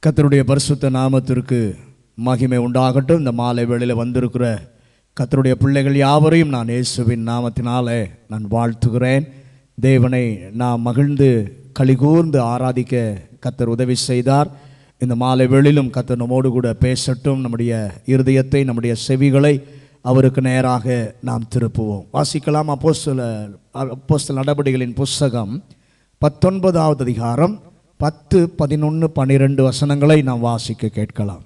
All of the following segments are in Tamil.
கர்த்தருடைய பரிசுத்த நாமத்திற்கு மகிமை உண்டாகட்டும். இந்த மாலை வேளையில் வந்திருக்கிற கர்த்தருடைய பிள்ளைகள் யாவரையும் நான் இயேசுவின் நாமத்தினாலே நான் வாழ்த்துகிறேன். தேவனை நாம் மகிழ்ந்து களிகூர்ந்து ஆராதிக்க கர்த்தர் உதவி செய்தார். இந்த மாலை வேளையிலும் கர்த்தர் நம்மோடு கூட பேசட்டும். நம்முடைய இருதயத்தை, நம்முடைய செவிகளை அவருக்கு நேராக நாம் திருப்புவோம். வாசிக்கலாம். அப்போஸ்தலர் நடபடிகளின் புஸ்தகம் 19வது அதிகாரம் 10, 11, 12 வசனங்களை நாம் வாசிக்க கேட்கலாம்.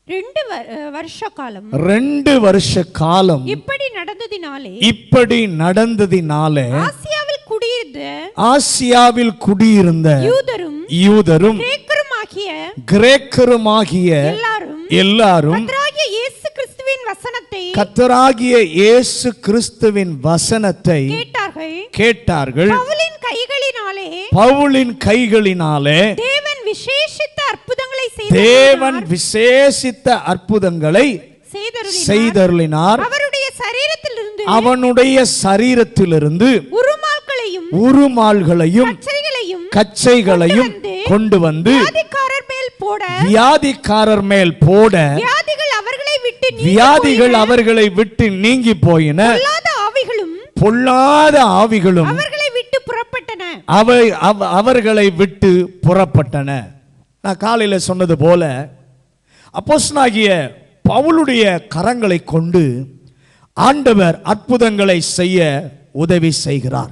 2 வருஷ காலம் இப்படி நடந்ததினாலே ஆசியாவில் குடியிருந்த யூதரும் கிரேக்கருமாகிய எல்லாரும் கர்த்தராகிய இயேசு கிறிஸ்துவின் வசனத்தை கேட்டார்கள். பவுலின் கைகளினாலே தேவன் விசேஷித்த அற்புதங்களை செய்தருளினார். அவனுடைய சரீரத்திலிருந்து உருமால்களையும் கச்சைகளையும் கொண்டு வந்து வியாதிக்காரர் மேல் போட வியாதிகள் அவர்களை விட்டு நீங்கி போயின. பொல்லாத ஆவிகளும் அவர்களை விட்டு புறப்பட்டன. நான் காலையில் சொன்னது போல அப்போஸ்தலனாகிய பவுலுடைய கரங்களை கொண்டு ஆண்டவர் அற்புதங்களை செய்ய உதவி செய்கிறார்.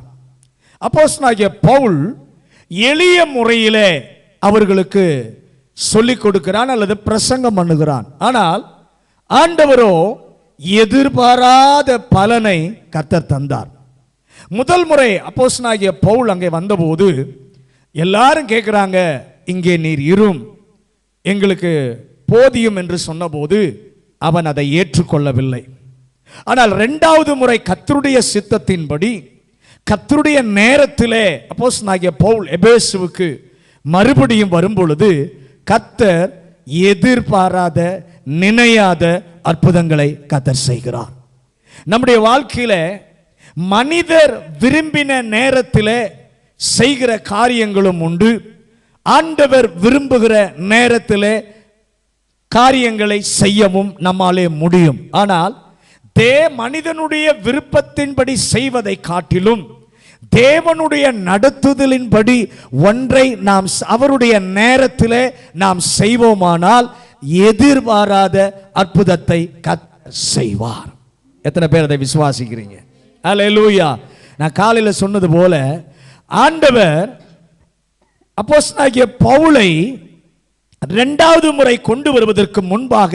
அப்போஸ்தலனாகிய பவுல் எளிய முறையிலே அவர்களுக்கு சொல்லிக் கொடுக்கிறான் அல்லது பிரசங்கம் பண்ணுகிறான். ஆனால் ஆண்டவரோ எதிர்பாராத பலனை கர்த்தர் தந்தார். முதல் முறை அப்போஸ்தலனாகிய பவுல் அங்கே வந்தபோது எல்லாரும் கேட்குறாங்க, இங்கே நீர் இரும், எங்களுக்கு போதியும் என்று சொன்னபோது அவன் அதை ஏற்றுக்கொள்ளவில்லை. ஆனால் 2வது முறை கர்த்தருடைய சித்தத்தின்படி கர்த்தருடைய நேரத்திலே அப்போஸ்தலனாகிய பவுல் எபேசுவுக்கு மறுபடியும் வரும்பொழுது கர்த்தர் எதிர்பாராத நினையாத அற்புதங்களை கர்த்தர் செய்கிறார். நம்முடைய வாழ்க்கையில மனிதர் விரும்பின நேரத்தில் செய்கிற காரியங்களும் உண்டு. ஆண்டவர் விரும்புகிற நேரத்தில் காரியங்களை செய்யவும் நம்மாலே முடியும். ஆனால் மனிதனுடைய விருப்பத்தின்படி செய்வதை காட்டிலும் தேவனுடைய நடத்துதலின்படி ஒன்றை நாம் அவருடைய நேரத்தில் நாம் செய்வோமானால் எதிர்பாராத அற்புதத்தை கர்த்தர் செய்வார். எத்தனை பேர் அதை விசுவாசிக்கிறீங்க? அல்லேலூயா. நான் காலையில் சொன்னது போல ஆண்டவர் அப்போஸ்தலனாகிய பவுலை 2வது முறை கொண்டு வருவதற்கு முன்பாக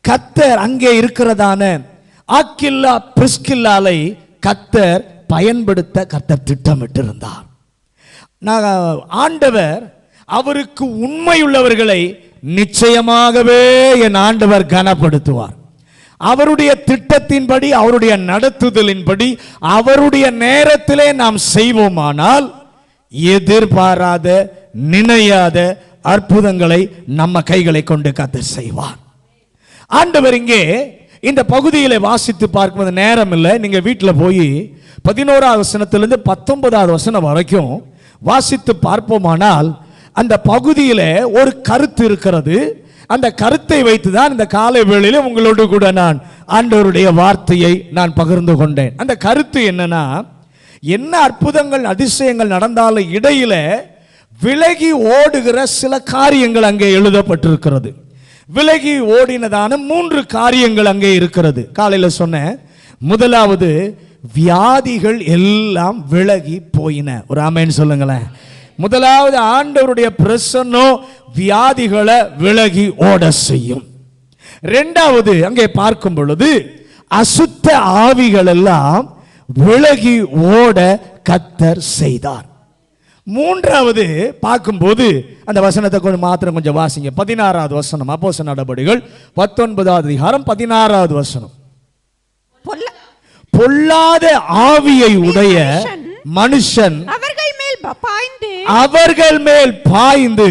கர்த்தர் அங்கே இருக்கிறதான ஆக்கில்லா பிரிஸ்கில்லாலை கர்த்தர் பயன்படுத்த கர்த்தர் திட்டமிட்டிருந்தார். ஆண்டவர் அவருக்கு உண்மையுள்ளவர்களை நிச்சயமாகவே என் ஆண்டவர் கனப்படுத்துவார். அவருடைய திட்டத்தின்படி, அவருடைய நடத்துதலின்படி, அவருடைய நேரத்திலே நாம் செய்வோமானால் எதிர்பாராத நினையாத அற்புதங்களை நம்ம கைகளை கொண்டு கர்த்தர் செய்வார். ஆண்டவர் இங்கே இந்த பகுதியில் வாசித்து பார்க்கும்போது நேரம் இல்லை. நீங்க வீட்டில் போய் 11வது வசனத்திலிருந்து 19வது வசனம் வரைக்கும் வாசித்து பார்ப்போமானால் அந்த பகுதியில் ஒரு கருத்து இருக்கிறது. அந்த கருத்தை வைத்துதான் இந்த காலை வேளையில உங்களோடு கூட நான் ஆண்டவருடைய வார்த்தையை நான் பகிர்ந்து கொண்டேன். அந்த கருத்து என்னன்னா, என்ன அற்புதங்கள் அதிசயங்கள் நடந்தாலும் இடையில விலகி ஓடுகிற சில காரியங்கள் அங்கே எழுதப்பட்டிருக்கிறது. விலகி ஓடினதான 3 காரியங்கள் அங்கே இருக்கிறது. காலையில் சொன்ன முதலாவது, வியாதிகள் எல்லாம் விலகி போயின. ஒரு ஆமென் சொல்லுங்களேன். முதலாவது, ஆண்டவருடைய பிரசன்னம் வியாதிகளை விலகி ஓட செய்யும். 2வது, அங்கே பார்க்கும் பொழுது அசுத்த ஆவிகள் எல்லாம் விலகி ஓட கர்த்தர் செய்தார். 3வது பார்க்கும்போது அந்த வசனத்தை கொஞ்சம் வாசிங்க. 16வது வசனம், அப்போஸ்தலர் நடபடிகள் 19வது அதிகாரம் 16வது வசனம். பொல்லாத ஆவியை உடைய மனுஷன் அவர்கள் மேல் பாய்ந்து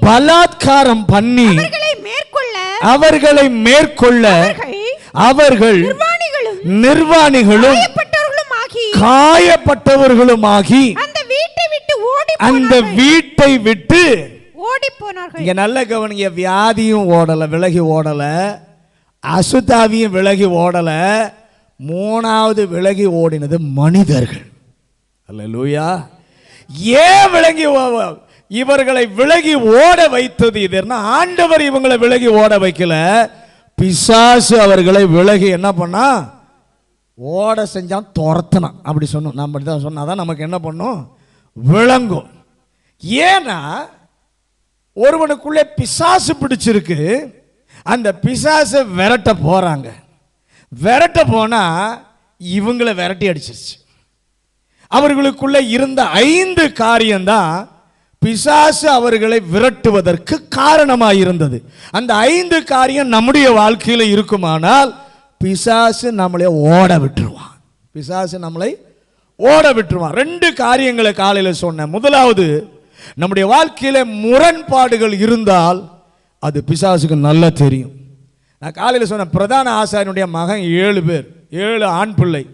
பலாத்காரம் பண்ணி அவர்களை மேற்கொள்ள அவர்கள் நிர்வாணிகளும் காயப்பட்டவர்களுமாகி அந்த வீட்டை விட்டு ஓடி போனார்கள். இங்க நல்ல கவனிங்க, வியாதியும் ஓடல, விலகி ஓடல, அசுத்தாவியும் விலகி ஓடல, மூணாவது விலகி ஓடினது மனிதர்கள். அல்லேலூயா. ஏன் இவர்களை விலகி ஓட வைத்தது இதுன்னா, ஆண்டவர் இவங்களை விலகி ஓட வைக்கல, பிசாசு அவர்களை விலகி என்ன பண்ணா, ஓட செஞ்சான், துரத்தினான். அப்படி சொன்னோம், நம்ம தான் சொன்னாதான் நமக்கு என்ன பண்ணும், விளங்கும். ஏன்னா ஒருவனுக்குள்ளே பிசாசு பிடிச்சிருக்கு, அந்த பிசாசை விரட்ட போறாங்க. விரட்ட போனா இவங்களை விரட்டி அடிச்சிருச்சு. அவர்களுக்குள்ள இருந்த 5 காரியம்தான் பிசாசு அவர்களை விரட்டுவதற்கு காரணமாக இருந்தது. அந்த 5 காரியம் நம்முடைய வாழ்க்கையில் இருக்குமானால் பிசாசு நம்மளை ஓட விட்டுருவான். பிசாசு நம்மளை ஓட விட்டுருவான். 2 காரியங்களை காலையில் சொன்னேன். முதலாவது, நம்முடைய வாழ்க்கையில முரண்பாடுகள் இருந்தால் அது பிசாசுக்கு நல்லா தெரியும். நான் காலையில் சொன்ன பிரதான ஆசாரியனுடைய மகன் 7 பேர், 7 ஆண் பிள்ளை,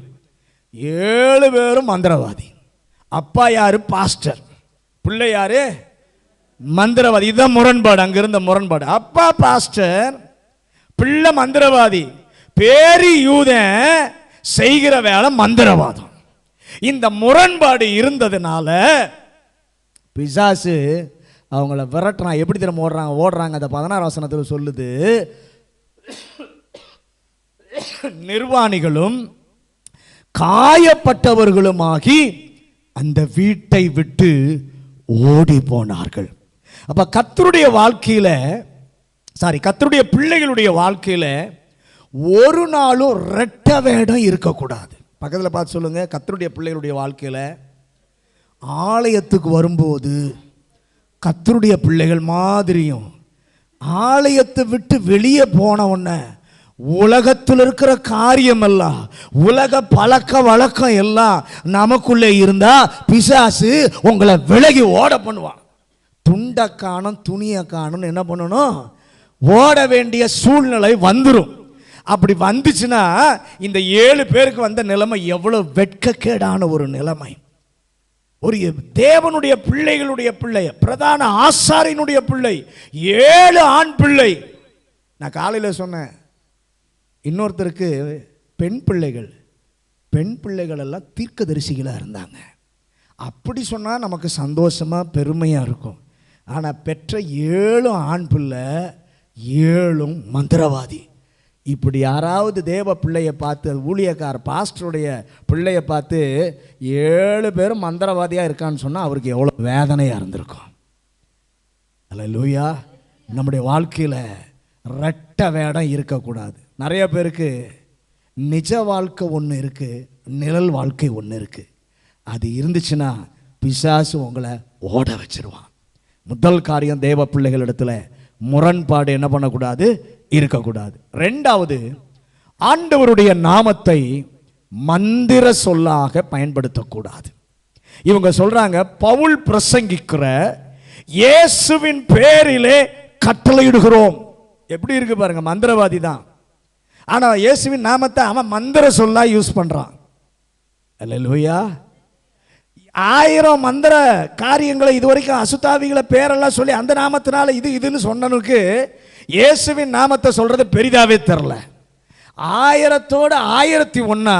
7 பேரும் மந்திரவாதி. அப்பா யாரு? பாஸ்டர். பிள்ளை யாரு? மந்திரவாதி. இதுதான் முரண்பாடு, அங்க இருந்த முரண்பாடு. அப்பா பாஸ்டர், பிள்ளை மந்திரவாதி. பேரி யூதன், செய்கிற வேலை மந்திரவாதம். இந்த முரண்பாடு இருந்ததுனால பிசாசு அவங்கள விரட்டுறான். எப்படி தெரியுமா ஓடுறாங்க? அந்த 16 வசனத்தில் சொல்லுது, நிர்வாணிகளும் காயப்பட்டவர்களுமாகி அந்த வீட்டை விட்டு ஓடி போனார்கள். அப்ப கர்த்தருடைய வாழ்க்கையில, கர்த்தருடைய பிள்ளைகளுடைய வாழ்க்கையில ஒரு நாளும் ரெட்ட வேடம் இருக்கக்கூடாது. பக்கத்தில் பார்த்து சொல்லுங்க, கர்த்தருடைய பிள்ளைகளுடைய வாழ்க்கையில ஆலயத்துக்கு வரும்போது கர்த்தருடைய பிள்ளைகள் மாதிரியும், ஆலயத்தை விட்டு வெளியே போன உடனே உலகத்தில் இருக்கிற காரியம் எல்லாம், உலக பழக்க வழக்கம் எல்லாம் நமக்குள்ளே இருந்தா பிசாசு உங்களை விலகி ஓட பண்ணுவான். துண்டை காணும், துணியை காணும், என்ன பண்ணணும்? ஓட வேண்டிய சூழ்நிலை வந்துடும். அப்படி வந்துச்சுன்னா இந்த 7 பேருக்கு வந்த நிலைமை எவ்வளவு வெட்கக்கேடான ஒரு நிலைமை. ஒரு தேவனுடைய பிள்ளைகளுடைய பிள்ளை, பிரதான ஆசாரியனுடைய பிள்ளை, 7 ஆண் பிள்ளை. நான் காலையில் சொன்னேன், இன்னொருத்தருக்கு பெண் பிள்ளைகள் எல்லாம் தீர்க்கதரிசிகளாக இருந்தாங்க. அப்படி சொன்னால் நமக்கு சந்தோஷமாக பெருமையாக இருக்கும். ஆனால் பெற்ற 7 ஆண் பிள்ளை, 7 மந்திரவாதி. இப்படி யாராவது தேவ பிள்ளையை பார்த்து, ஊழியக்கார பாஸ்டருடைய பிள்ளையை பார்த்து 7 பேரும் மந்திரவாதியாக இருக்கான்னு சொன்னால் அவருக்கு எவ்வளோ வேதனையாக இருந்திருக்கும். அல்லேலூயா. நம்முடைய வாழ்க்கையில் ரெட்ட வேடம் இருக்கக்கூடாது. நிறைய பேருக்கு நிஜ வாழ்க்கை ஒன்று இருக்குது, நிழல் வாழ்க்கை ஒன்று இருக்குது. அது இருந்துச்சுன்னா பிசாசு உங்களை ஓட வச்சிருவான். முதல் காரியம், தேவ பிள்ளைகளிடத்தில் முரண்பாடு என்ன பண்ணக்கூடாது? இருக்கக்கூடாது. 2வது, ஆண்டவருடைய நாமத்தை மந்திர சொல்லாக பயன்படுத்தக்கூடாது. இவங்க சொல்றாங்க, பவுல் பிரசங்கிக்கிற இயேசுவின் பேரிலே கட்டளையிடுகிறோம். எப்படி இருக்கு பாருங்க, மந்திரவாதி தான். ஆனா இயேசுவின் நாமத்தை அவன் மந்திர சொல்லா யூஸ் பண்றான். அல்லேலூயா. 1000 மந்திர காரியங்களை இதுவரைக்கும் அசுத்தாவிகளை பேரெல்லாம் சொல்லி அந்த நாமத்தினால இதுன்னு சொன்னனுக்கு இயேசுவின் நாமத்தை சொல்றது பெரிதாவே தெரியல. 1000தோட 1001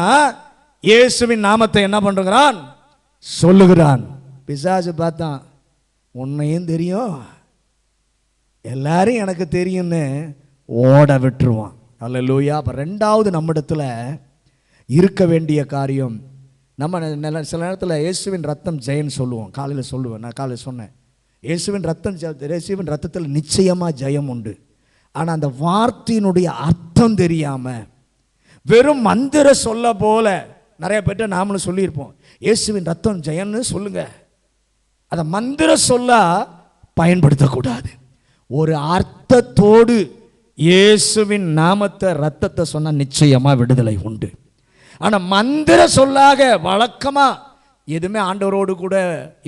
இயேசுவின் நாமத்தை என்ன பண்றான்? சொல்லுகிறான். பிசாசு பார்த்தான், உன்னையும் தெரியும், எல்லாரும் எனக்கு தெரியும்னு ஓட விட்டுருவான். அல்லேலூயா. அப்ப 2வது நம்மிடத்துல இருக்க வேண்டிய காரியம், நம்ம சில நேரத்தில் இயேசுவின் ரத்தம் ஜெயம் சொல்லுவோம். காலையில் சொல்லுவேன், நான் காலையில் சொன்னேன், இயேசுவின் ரத்தத்தில் நிச்சயமாக ஜெயம் உண்டு. ஆனால் அந்த வார்த்தையினுடைய அர்த்தம் தெரியாமல் வெறும் மந்திர சொல்ல போல நிறைய பேர்ட்ட நாமளும் சொல்லியிருப்போம், இயேசுவின் ரத்தம் ஜெயம்னு சொல்லுங்க. அதை மந்திர சொல்ல பயன்படுத்தக்கூடாது. ஒரு அர்த்தத்தோடு இயேசுவின் நாமத்தை ரத்தத்தை சொன்னால் நிச்சயமாக விடுதலை உண்டு. ஆனால் மந்திர சொல்லாக வழக்கமாக எதுவுமே ஆண்டவரோடு கூட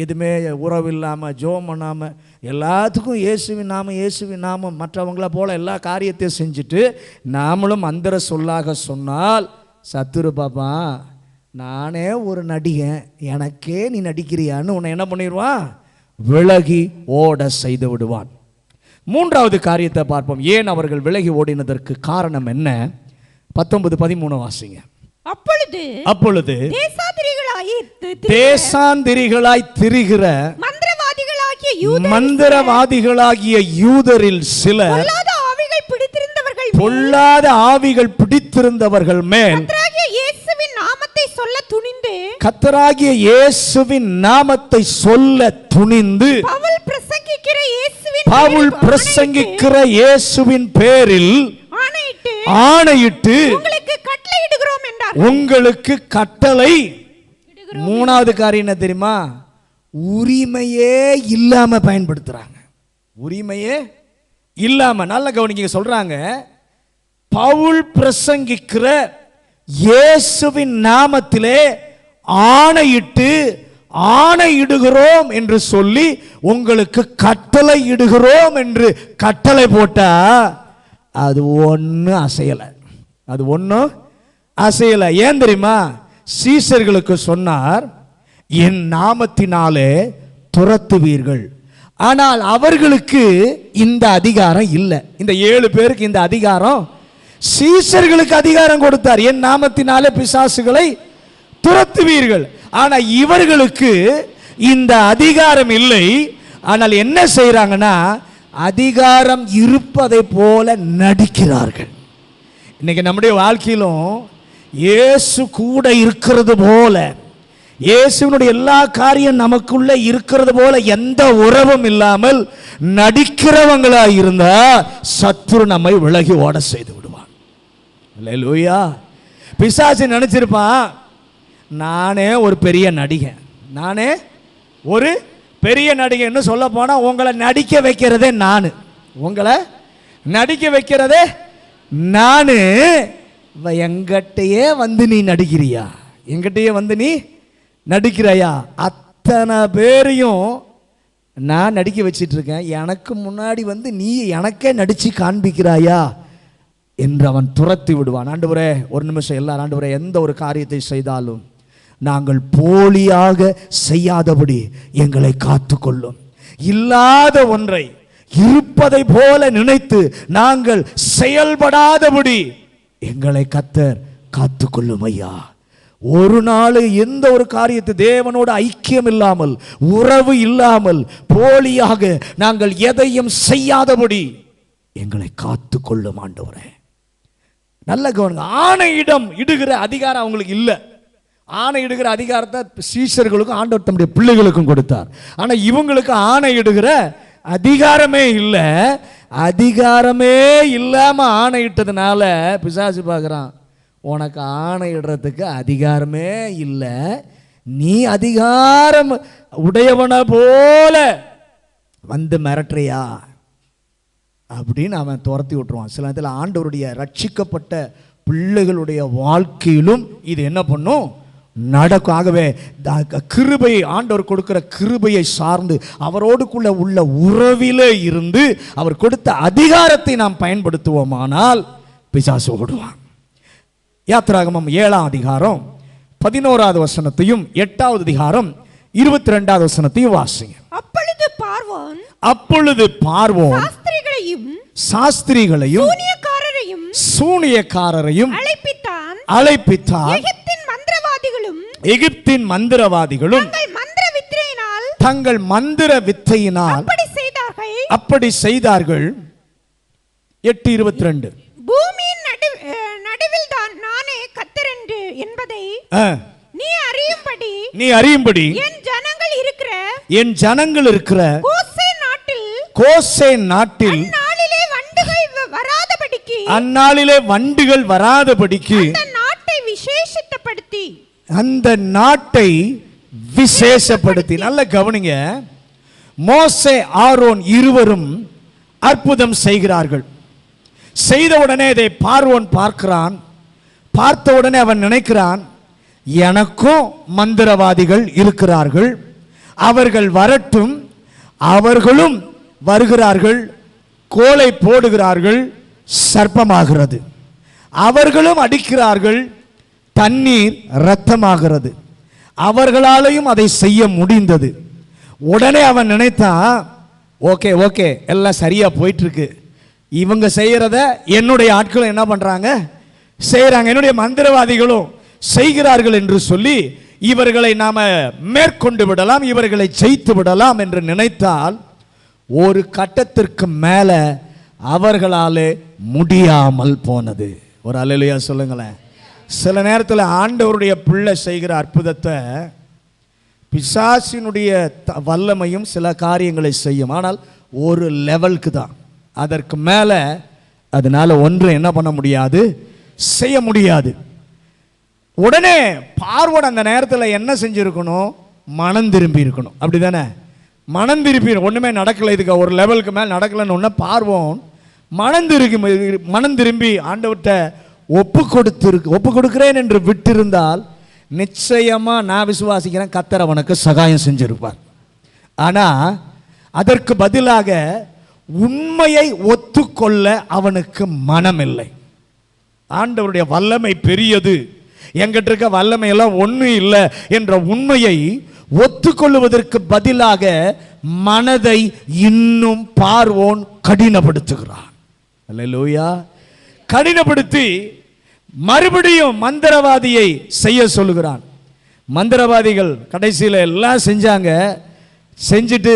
எதுவுமே உறவு இல்லாமல் ஜோம் பண்ணாமல் எல்லாத்துக்கும் இயேசுவின் நாமம் மற்றவங்கள போல் எல்லா காரியத்தையும் செஞ்சுட்டு நாமளும் மந்திர சொல்லாக சொன்னால் சத்துரு பாப்பா, நானே ஒரு நடிகன், எனக்கே நீ நடிக்கிறியான்னு உன்னை என்ன பண்ணிடுவான்? விலகி ஓட செய்து விடுவான். மூன்றாவது காரியத்தை பார்ப்போம். ஏன் அவர்கள் விலகி ஓடினதற்கு காரணம் என்ன? 19-13 வாசிங்க. அப்பொழுது தேசாந்திரிகளாய் திரிகிற மந்திரவாதிகளாகிய யூதரில் சிலர் பொல்லாத ஆவிகள் பிடித்திருந்தவர்கள் மேல் கர்த்தராகிய இயேசுவின் நாமத்தை சொல்ல துணிந்து பவுல் பிரசங்கிக்கிற இயேசுவின் பேரில் ஆணையிட்டு உங்களுக்கு கட்டளை. மூணாவது காரியம் என்ன தெரியுமா? உரிமையே இல்லாம பயன்படுத்துறாங்க. உரிமையே இல்லாம. நல்ல கவனிக்க சொல்றாங்க, பவுல் பிரசங்கிக்கிற இயேசுவின் நாமத்திலே ஆணையிடுகிறோம் என்று சொல்லி உங்களுக்கு கட்டளை இடுகிறோம் என்று கட்டளை போட்டா அது ஒன்றும் அசையலை. ஏன் தெரியுமா? சீசர்களுக்கு சொன்னார், என் நாமத்தினாலே துரத்துவீர்கள். ஆனால் அவர்களுக்கு இந்த அதிகாரம் இல்லை. இந்த 7 பேருக்கு இந்த அதிகாரம், சீசர்களுக்கு அதிகாரம் கொடுத்தார், என் நாமத்தினாலே பிசாசுகளை துரத்துவீர்கள். ஆனால் இவர்களுக்கு இந்த அதிகாரம் இல்லை. ஆனால் என்ன செய்யறாங்கன்னா, அதிகாரம் இருப்பதை போல நடிக்கிறார்கள். இன்னைக்கு நம்முடைய வாழ்க்கையிலும் இயேசு கூட இருக்கிறது போல, இயேசுவினுடைய எல்லா காரியம் நமக்குள்ள இருக்கிறது போல எந்த உறவும் இல்லாமல் நடிக்கிறவங்களா இருந்தா சத்துரு நம்மை விலகி ஓட செய்து விடுவான். அல்லேலூயா. பிசாசு நினைச்சிருப்பான், நானே ஒரு பெரிய நடிகைன்னு சொல்ல போனா உங்களை நடிக்க வைக்கிறதே நானு. எங்கிட்டயே வந்து நீ நடிக்கிறியா? அத்தனை பேரையும் நான் நடிக்க வச்சிட்டு இருக்கேன், எனக்கு முன்னாடி வந்து நீ எனக்கே நடிச்சு காண்பிக்கிறாயா என்று அவன் துரத்தி விடுவான். ஆண்டவரே, ஒரு நிமிஷம் எல்லாரும், ஆண்டவரே, எந்த ஒரு காரியத்தை செய்தாலும் நாங்கள் போலியாக செய்யாதபடி எங்களை காத்துக்கொள்ளும். இல்லாத ஒன்றை இருப்பதை போல நினைத்து நாங்கள் செயல்படாதபடி எங்களை கர்த்தர் காத்துக்கொள்ளும் ஐயா. ஒரு நாள் எந்த ஒரு காரியத்தை தேவனோட ஐக்கியம் இல்லாமல், உறவு இல்லாமல், போலியாக நாங்கள் எதையும் செய்யாதபடி எங்களை காத்துக்கொள்ளும் ஆண்டவரே. நல்ல கவனிங்க, ஆணையிடம் இடுகிற அதிகாரம் அவங்களுக்கு இல்லை. ஆணையிடுகிற அதிகாரத்தை சீஷர்களுக்கும் ஆண்டவர் தம்முடைய பிள்ளைகளுக்கும் கொடுத்தார். ஆனா இவங்களுக்கு ஆணையிடுகிற அதிகாரமே இல்லை. அதிகாரமே இல்லாம ஆணையிட்டதுனால பிசாசு பார்க்குறான், உனக்கு ஆணையிடுறதுக்கு அதிகாரமே இல்லை, நீ அதிகாரம் உடையவன போல வந்து மிரட்டுறியா அப்படின்னு அவன் துரத்தி விட்டுருவான். சில நேரத்தில் ஆண்டவருடைய ரட்சிக்கப்பட்ட பிள்ளைகளுடைய வாழ்க்கையிலும் இது என்ன பண்ணும், நடக்கும். ஆகவே கிருபையை, ஆண்டவர் கொடுக்கிற கிருபையை சார்ந்து அவரோடுக்குள்ள உள்ள உறவிலே இருந்து அவர் கொடுத்த அதிகாரத்தை நாம் பயன்படுத்துவோமானால் பிசாசு ஓடுவான். யாத்திராகமம் 7ஆம் அதிகாரம் 11வது வசனத்தையும் 8வது அதிகாரம் 22வது வசனத்தையும் வாசிங்க. அப்பொழுது பார்வோன் சாஸ்திரிகளையும் சூனியக்காரரையும் அழைப்பித்தான். எகிப்தின் மந்திரவாதிகளும் தங்கள் மந்திர வித்தையினால் அப்படி செய்தார்கள். 8:22 பூமியின் நடுவில் தான் நானே கர்த்தர் என்பதை நீ அறியும்படி என் ஜனங்கள் இருக்கிற கோசேன் நாட்டில் அந்நாளிலே வண்டுகள் வராதபடிக்கு அந்த நாட்டை விசேஷப்படுத்தி. நல்ல கவனிங்க, மோசே ஆரோன் இருவரும் அற்புதம் செய்கிறார்கள். செய்த உடனே இதை பார்வோன் பார்க்கிறான். பார்த்த உடனே அவன் நினைக்கிறான், எனக்கும் மந்திரவாதிகள் இருக்கிறார்கள், அவர்கள் வரட்டும். அவர்களும் வருகிறார்கள், கோலை போடுகிறார்கள், சர்ப்பமாகிறது. அவர்களும் அடிக்கிறார்கள், தண்ணீர் இரத்தமாகிறது. அவர்களாலையும் அதை செய்ய முடிந்தது. உடனே அவன் நினைத்தான், ஓகே ஓகே எல்லாம் சரியா போயிட்டு இருக்கு, இவங்க செய்யறத என்னுடைய ஆட்களும் என்ன பண்றாங்க, செய்யறாங்க, என்னுடைய மந்திரவாதிகளும் செய்கிறார்கள் என்று சொல்லி இவர்களை நாம மேற்கொண்டு விடலாம், இவர்களை ஜெயித்து விடலாம் என்று நினைத்தால் ஒரு கட்டத்திற்கு மேல அவர்களாலே முடியாமல் போனது. ஒரு அல்லேலூயா சொல்லுங்களேன். சில நேரத்தில் ஆண்டவருடைய பிள்ளை செய்கிற அற்புதத்தை பிசாசினுடைய வல்லமையும் சில காரியங்களை செய்யும், ஆனால் ஒரு லெவலுக்கு தான், அதற்கு மேலே அதனால ஒன்று என்ன பண்ண முடியாது, செய்ய முடியாது. உடனே பார்வோன் அந்த நேரத்தில் என்ன செஞ்சிருக்கணும், மனம் திரும்பி இருக்கணும், அப்படி தானே? மனம் திரும்பி ஒன்றுமே நடக்கலை, இதுக்கு ஒரு லெவலுக்கு மேலே நடக்கலைன்னு ஒன்று பார்வோன் மனம் திரும்பி ஆண்டவர்கிட்ட ஒப்பு கொடுக்கிறேன் என்று விட்டிருந்தால் நிச்சயமா நான் விசுவாசிக்கிறேன் கர்த்தர் அவனுக்கு சகாயம் செஞ்சிருப்பார். ஆனா அதற்கு பதிலாக உண்மையை ஒத்துக்கொள்ள அவனுக்கு மனம் இல்லை. ஆண்டவருடைய வல்லமை பெரியது, எங்கிட்ட இருக்க வல்லமை எல்லாம் ஒன்றும் இல்லை என்ற உண்மையை ஒத்துக்கொள்வதற்கு பதிலாக மனதை இன்னும் பார்வோன் கடினப்படுத்துகிறான். அல்லேலூயா. கடினப்படுத்தி மறுபடியும் மந்திரவாதியை செய்ய சொல்லுகிறான். மந்திரவாதிகள் கடைசியில் எல்லாம் செஞ்சாங்க, செஞ்சுட்டு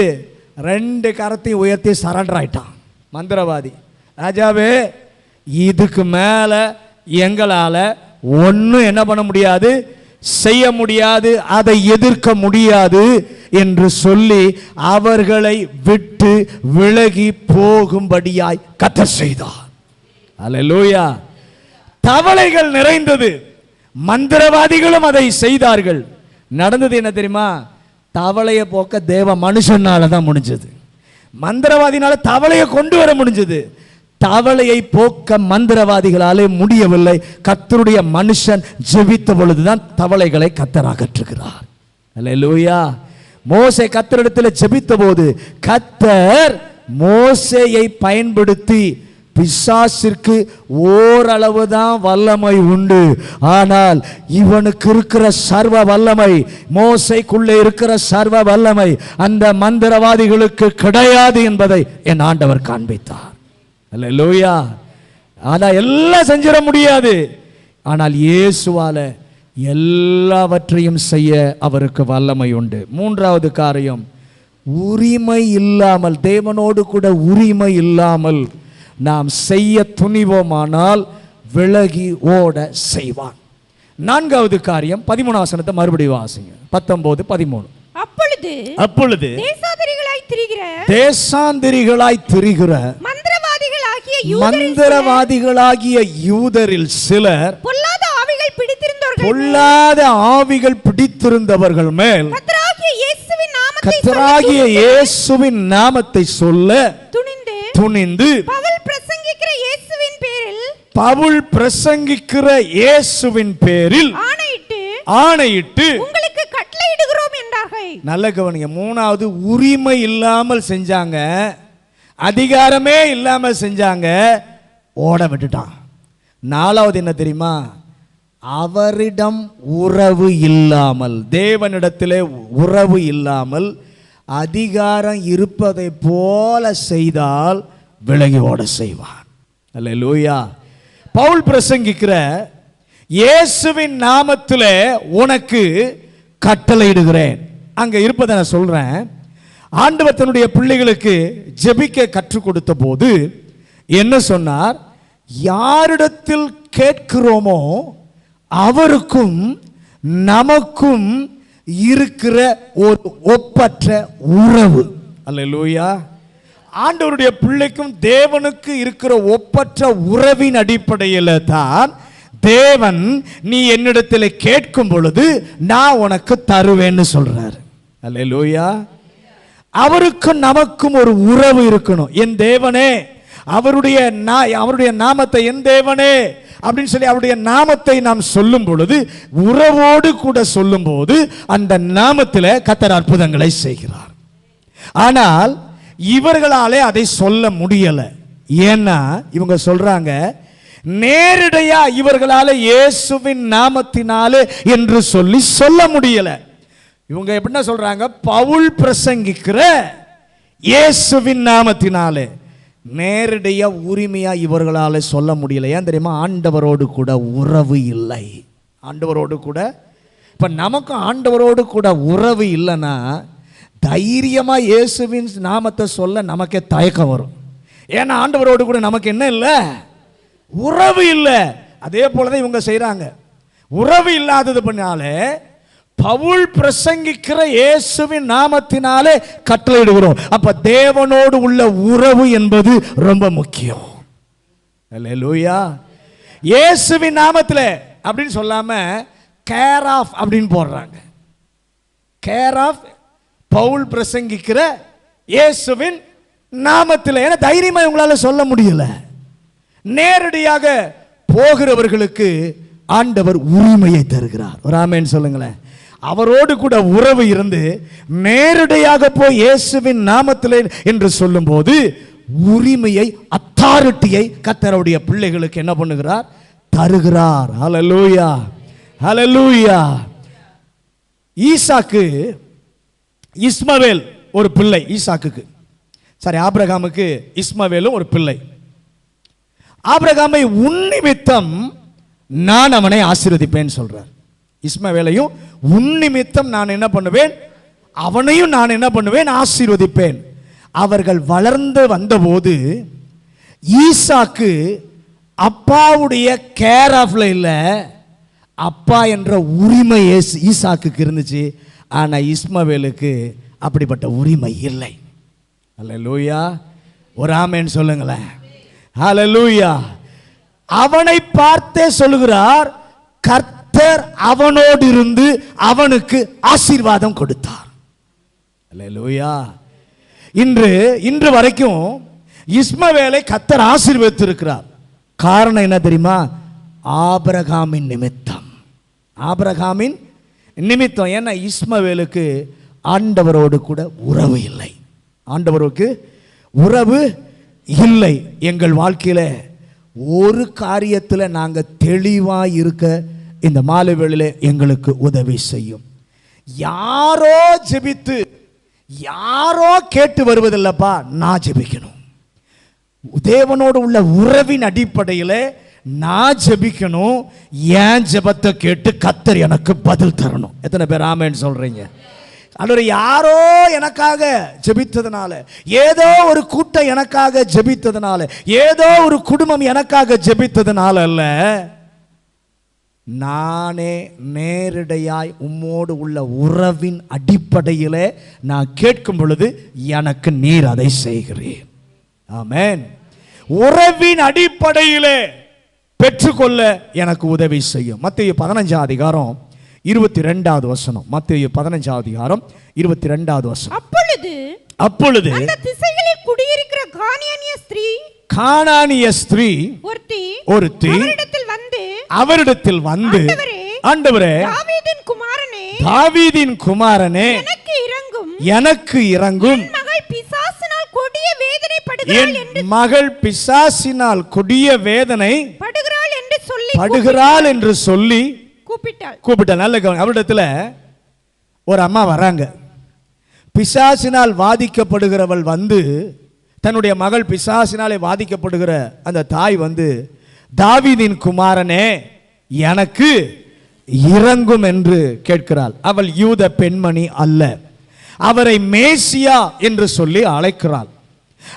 2 கரத்தையும் உயர்த்தி சரண்டர் ஆயிட்டான் மந்திரவாதி. ராஜாவே, இதுக்கு மேலே எங்களால் ஒன்றும் என்ன பண்ண முடியாது, செய்ய முடியாது, அதை எதிர்க்க முடியாது என்று சொல்லி அவர்களை விட்டு விலகி போகும்படியாய் கர்த்தர் செய்தார். அல்லேலூயா. தவளைகள் நிறைந்தது, மந்திரவாதிகளும் அதை செய்தார்கள். நடந்தது என்ன தெரியுமா? தவளையை போக்க தேவ மனுஷனால தான் முடிஞ்சது, மந்திரவாதினால தவளையை கொண்டு வர முடிஞ்சது. தவளையை போக்க மந்திரவாதிகளாலே முடியவில்லை. கர்த்தருடைய மனுஷன் ஜெபித்த பொழுதுதான் தவளைகளை கர்த்தர் அகற்றுகிறார். அல்லேலூயா. மோசே கர்த்தரிடத்தில் ஜெபித்த போது கர்த்தர் மோசேயை பயன்படுத்தி பிசாசிற்கு ஓரளவு தான் வல்லமை உண்டு, ஆனால் இவனுக்கு இருக்கிற சர்வ வல்லமை, மோசேக்குள்ளே இருக்கிற சர்வ வல்லமை அந்த மந்திரவாதிகளுக்கு கிடையாது என்பதை என் ஆண்டவர் காண்பித்தார். அல்லேலூயா. ஆனா எல்லாம் செஞ்சிட முடியாது, ஆனால் இயேசுவால எல்லாவற்றையும் செய்ய அவருக்கு வல்லமை உண்டு. 3வது காரியம், உரிமை இல்லாமல், தேவனோடு கூட உரிமை இல்லாமல் நாம் செய்ய துணிவோமானால் விலகி ஓட செய்வான். 4வது காரியம் 13 வசனத்தை மறுபடியும் வாசிங்க. 19, 13. அப்பொழுது தேசாந்திரிகளாய் திரிகிற மந்திரவாதிகளாகிய யூதரில் சிலர் பொல்லாத ஆவிகள் பிடித்திருந்தவர்கள் மேல் கர்த்தராகிய இயேசுவின் நாமத்தை சொல்ல துணிந்து பவுல் பிரசங்கிக்கிற இயேசுவின் பேரில் ஆணையிட்டு உங்களுக்கு கட்டளையிடுகிறோம் என்றார்கள். நல்ல கவனிங்க. 3வது உரிமை இல்லாமல் செஞ்சாங்க, அதிகாரமே இல்லாமல் செஞ்சாங்க, ஓட விட்டுட்டான். 4வது என்ன தெரியுமா? அவரிடம் உறவு இல்லாமல், தேவனிடத்திலே உறவு இல்லாமல் அதிகாரம் இருப்பதை போல செய்தால் விலகி ஓட செய்வான். அல்லேலூயா. பவுல் பிரசங்கிக்கிற இயேசுவின் நாமத்திலே உனக்கு கட்டளையிடுகிறேன். அங்க இருப்பதை நான் சொல்றேன். ஆண்டவர் தன்னுடைய பிள்ளைகளுக்கு ஜெபிக்க கற்றுக் கொடுத்த போது என்ன சொன்னார்? யாரிடத்தில் கேட்கிறோமோ அவருக்கும் நமக்கும் இருக்கிற ஒரு ஒப்பற்ற உறவு. அல்லேலூயா. ஆண்டவருடைய பிள்ளைக்கும் தேவனுக்கு இருக்கிற ஒப்பற்ற உறவின் அடிப்படையில் தான் தேவன் நீ என்னிடத்தில் கேட்கும் பொழுது நான் உனக்கு தருவேன்னு சொல்றாரு. அல்லேலூயா. அவருக்கும் நமக்கும் ஒரு உறவு இருக்கணும். என் தேவனே, அவருடைய நாமத்தை என் தேவனே அப்படின்னு சொல்லி அவருடைய நாமத்தை நாம் சொல்லும் பொழுது, உறவோடு கூட சொல்லும் போது அந்த நாமத்தில் கர்த்தர் அற்புதங்களை செய்கிறார். ஆனால் இவர்களாலே அதை சொல்ல முடியல. ஏன்னா இவங்க சொல்றாங்க, நேரடியா இவர்களால இயேசுவின் நாமத்தினாலே என்று சொல்லி சொல்ல முடியல. இவங்க எப்படின்னா சொல்றாங்க, பவுல் பிரசங்கிக்கிற இயேசுவின் நாமத்தினாலே. நேரடியா உரிமையா இவர்களால சொல்ல முடியல. ஏன் தெரியுமா? ஆண்டவரோடு கூட உறவு இல்லை. ஆண்டவரோடு கூட, இப்ப நமக்கு ஆண்டவரோடு கூட உறவு இல்லைன்னா தைரியமா இயேசுவின் நாமத்தை சொல்ல நமக்கே தயக்கம் வரும். ஏன்னா ஆண்டவரோடு கூட நமக்கு என்ன இல்லை? உறவு இல்லை. அதே போலதான் இவங்க செய்யறாங்க. உறவு இல்லாதது பண்ணாலே பவுல் பிரசங்கிக்கிற இயேசுவின் நாமத்தினாலே கட்டளையிடுகிறோம். அப்ப தேவனோடு உள்ள உறவு என்பது ரொம்ப முக்கியம். அல்லேலூயா. இயேசுவின் நாமத்தில் அப்படின்னு சொல்லாம கேர் ஆஃப் அப்படின்னு போடுறாங்க. கேர் ஆஃப் பவுல் பிரசங்கிக்கிற இயேசுவின் நாமத்தில். ஏன்னா தைரியமா இவங்களால சொல்ல முடியல. நேரடியாக போகிறவர்களுக்கு ஆண்டவர் உரிமையை தருகிறார். ஒரு ஆமென் சொல்லுங்களேன். அவரோடு கூட உறவு இருந்து நேரடியாக போய் இயேசுவின் நாமத்தில் என்று சொல்லும்போது உரிமையை, அத்தாரிட்டியை கர்த்தருடைய பிள்ளைகளுக்கு என்ன பண்ணுகிறார்? தருகிறார். ஹல்லேலூயா, ஹல்லேலூயா. ஈசாக்கு, இஸ்மவேல் ஒரு பிள்ளை. ஈசாக்குக்கு சரி, ஆபிரகாமுக்கு இஸ்மவேலும் ஒரு பிள்ளை. ஆபிரகாமை உன்னிமித்தம் நான் அவனை ஆசீர்வதிப்பேன் சொல்றார். இஸ்மவேலையும் உன்னிமித்தம் நான் என்ன பண்ணுவேன்? அவனையும் நான் என்ன பண்ணுவேன்? ஆசீர்வதிப்பேன். அவர்கள் வளர்ந்து வந்தபோது ஈசாக்கு அப்பாவுடைய கேர் ஆஃப்ல இல்ல, அப்பா என்ற உரிமை ஈசாக்குக்கு இருந்துச்சு. ஆனா இஸ்மவேலுக்கு அப்படிப்பட்ட உரிமை இல்லை. அல்லேலூயா. ஒரு ஆமென் சொல்லுங்களேன். ஹல்லேலூயா. அவனை பார்த்தே சொல்லுகிறார், கர்த்தர் அவனோடு இருந்து அவனுக்கு ஆசீர்வாதம் கொடுத்தார். அல்லேலூயா. இன்று வரைக்கும் இஸ்மவேலை கர்த்தர் ஆசீர்வதித்திருக்கிறார். காரணம் என்ன தெரியுமா? ஆபிரகாமின் நிமித்தம். ஆபிரகாமின் நிமித்தம். ஏன்னா இஸ்மவேலுக்கு ஆண்டவரோடு கூட உறவு இல்லை. ஆண்டவருக்கு உறவு இல்லை. எங்கள் வாழ்க்கையில ஒரு காரியத்தில் நாங்கள் தெளிவாக இருக்க இந்த மாலை வேளையிலே எங்களுக்கு உதவி செய்யும். யாரோ ஜெபித்து யாரோ கேட்டு வருவதில்லப்பா, நான் ஜெபிக்கணும். தேவனோடு உள்ள உறவின் அடிப்படையில் நான் ஜெபிக்கணும். ஏன் ஜெபத்தை கேட்டு கர்த்தர் எனக்கு பதில் தரணும். எத்தனை பேர் ஆமென் சொல்றீங்க? அல்லது யாரோ எனக்காக ஜெபித்ததுனால, ஏதோ ஒரு கூட்டம் எனக்காக ஜெபித்ததுனால, ஏதோ ஒரு குடும்பம் எனக்காக ஜெபித்ததுனால அல்ல, நானே நேரடியாய் உம்மோடு உள்ள உறவின் அடிப்படையில் நான் கேட்கும் பொழுது எனக்கு நீர் அதை செய்கிறேன். ஆமென். உறவின் அடிப்படையிலே பெற்றுக்கொள்ள எனக்கு உதவி செய்யும். மத்தேயு 15 அதிகாரம் 22வது வசனம். மத்தேயு 15 அதிகாரம் 22வது வசனம். அப்பொழுது அந்த திசைகளில் குடியிருக்கிற கானானிய ஸ்திரீ ஒருத்தி அவரிடத்தில் வந்து ஆண்டவரே, தாவீதின் குமாரனே, எனக்கு இரங்கும், என் மகள் பிசாசினால் கொடிய வேதனை படுகிறாள் என்று சொல்லி கூப்பிட்டாள். நல்ல கவனம். அவரிடத்துல ஒரு அம்மா வராங்க. பிசாசினால் வாதிக்கப்படுகிறவள் வந்து, தன்னுடைய மகள் பிசாசினாலே வாதிக்கப்படுகிற அந்த தாய் வந்து, தாவீதின் குமாரனே எனக்கு இரங்கும் என்று கேட்கிறாள். அவள் யூத பெண்மணி அல்ல. அவரை மேசியா என்று சொல்லி அழைக்கிறாள்.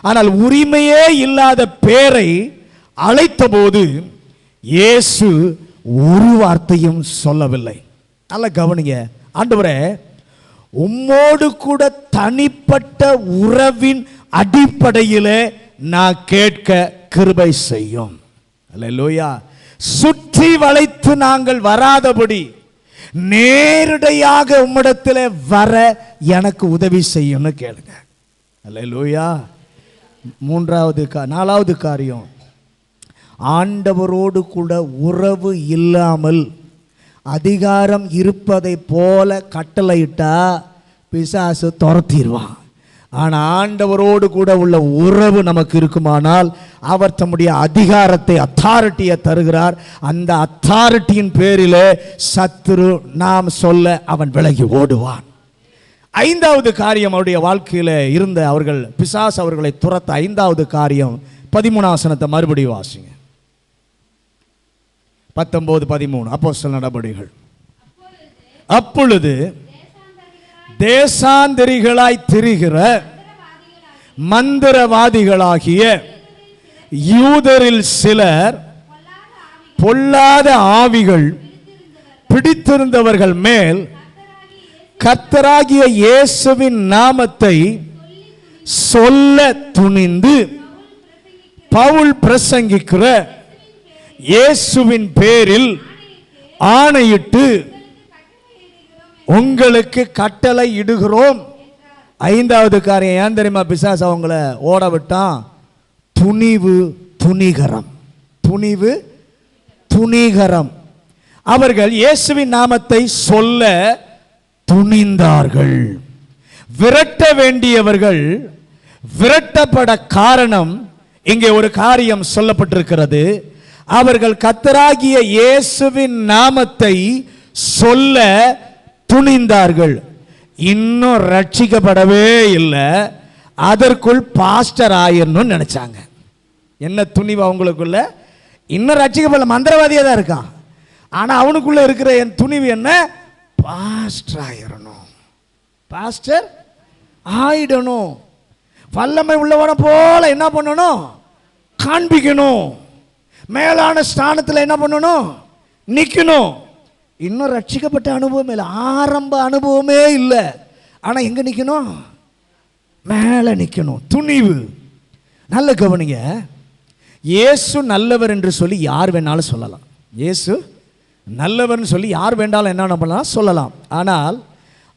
ஆனால் உரிமையே இல்லாத பேரை அழைத்த போது இயேசு ஒரு வார்த்தையும் சொல்லவில்லை. நல்ல கவனிங்க. ஆண்டவரே, உம்மோடு கூட தனிப்பட்ட உறவின் அடிப்படையிலே நான் கேட்க கிருபை செய்யும். அல்லேலூயா. சுற்றி வளைத்து நாங்கள் வராதபடி நேரடியாக உம்மிடத்தில் வர எனக்கு உதவி செய்யும்னு கேளுங்க. அல்லேலூயா. நாலாவது காரியம், ஆண்டவரோடு கூட உறவு இல்லாமல் அதிகாரம் இருப்பதை போல கட்டளையிட்டா பிசாசு துரத்திடுவான். ஆனால் ஆண்டவரோடு கூட உள்ள உறவு நமக்கு இருக்குமானால் அவர் தம்முடைய அதிகாரத்தை, அத்தாரிட்டியை தருகிறார். அந்த அத்தாரிட்டியின் பேரில் சத்துரு நாம் சொல்ல அவன் விலகி ஓடுவான். ஐந்தாவது காரியம் அவருடைய வாழ்க்கையில் இருந்த அவர்கள் பிசாசு அவர்களை துரத்த ஐந்தாவது காரியம் 13 வசனத்தை மறுபடியும் வாசிங்க. 19-13 அப்போஸ்தலர் நடபடிகள். அப்பொழுது தேசாந்தரிகளாய் திரிகிற மந்திரவாதிகளாகிய யூதரில் சிலர் பொல்லாத ஆவிகள் பிடித்திருந்தவர்கள் மேல் கர்த்தராகிய இயேசுவின் நாமத்தை சொல்ல துணிந்து பவுல் பிரசங்கிக்கிற இயேசுவின் பேரில் ஆணையிட்டு உங்களுக்கு கட்டளை இடுகிறோம். ஐந்தாவது காரியம் ஏன் தெரியுமா பிசாசு அவங்கள ஓட விட்டான்? துணிவு துணிகரம். துணிவு துணிகரம். அவர்கள் இயேசுவின் நாமத்தை சொல்ல துணிந்தார்கள். விரட்ட வேண்டியவர்கள் விரட்டப்பட காரணம் இங்கே ஒரு காரியம் சொல்லப்பட்டிருக்கிறது. அவர்கள் கர்த்தராகிய இயேசுவின் நாமத்தை சொல்ல துணிந்தார்கள். இன்னும் ரட்சிக்கப்படவே இல்லை, அதற்குள் பாஸ்டர் ஆயிரணும்னு நினைச்சாங்க. என்ன துணிவு அவங்களுக்குள்ள? இன்னும் ரட்சிக்கப்படல, மந்திரவாதியாக தான் இருக்கான். ஆனால் அவனுக்குள்ள இருக்கிற என் துணிவு என்ன? பாஸ்டர் ஆயிரணும், பாஸ்டர் ஆயிடணும், வல்லமை உள்ளவனை போல என்ன பண்ணணும்? காண்பிக்கணும், மேலான ஸ்தானத்தில் என்ன பண்ணணும்? நிற்கணும். இன்னும் ரட்சிக்கப்பட்ட அனுபவம் இல்லை, ஆரம்ப அனுபவமே இல்லை. ஆனால் எங்கே நிற்கணும்? மேலே நிற்கணும். துணிவு. நல்ல கவனிங்க, இயேசு நல்லவர் என்று சொல்லி யார் வேணாலும் சொல்லலாம். இயேசு நல்லவர்னு சொல்லி யார் வேண்டாலும் என்ன பண்ணலாம்? சொல்லலாம். ஆனால்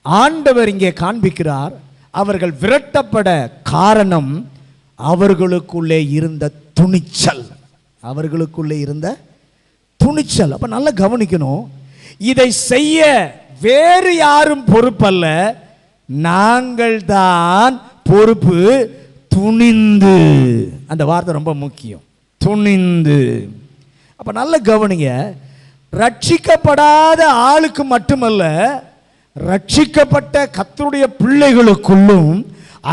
ஆண்டவர் இங்கே காண்பிக்கிறார், அவர்கள் விரட்டப்பட காரணம் அவர்களுக்குள்ளே இருந்த துணிச்சல். அவர்களுக்குள்ளே இருந்த துணிச்சல். அப்போ நல்லா கவனிக்கணும், இதை செய்ய வேறு யாரும் பொறுப்பல்ல, நாங்கள் தான் பொறுப்பு. துணிந்து, அந்த வார்த்தை ரொம்ப முக்கியம், துணிந்து. அப்ப நல்ல கவனிங்க, ரட்சிக்கப்படாத ஆளுக்கு மட்டுமல்ல, ரட்சிக்கப்பட்ட கர்த்தருடைய பிள்ளைகளுக்குள்ளும்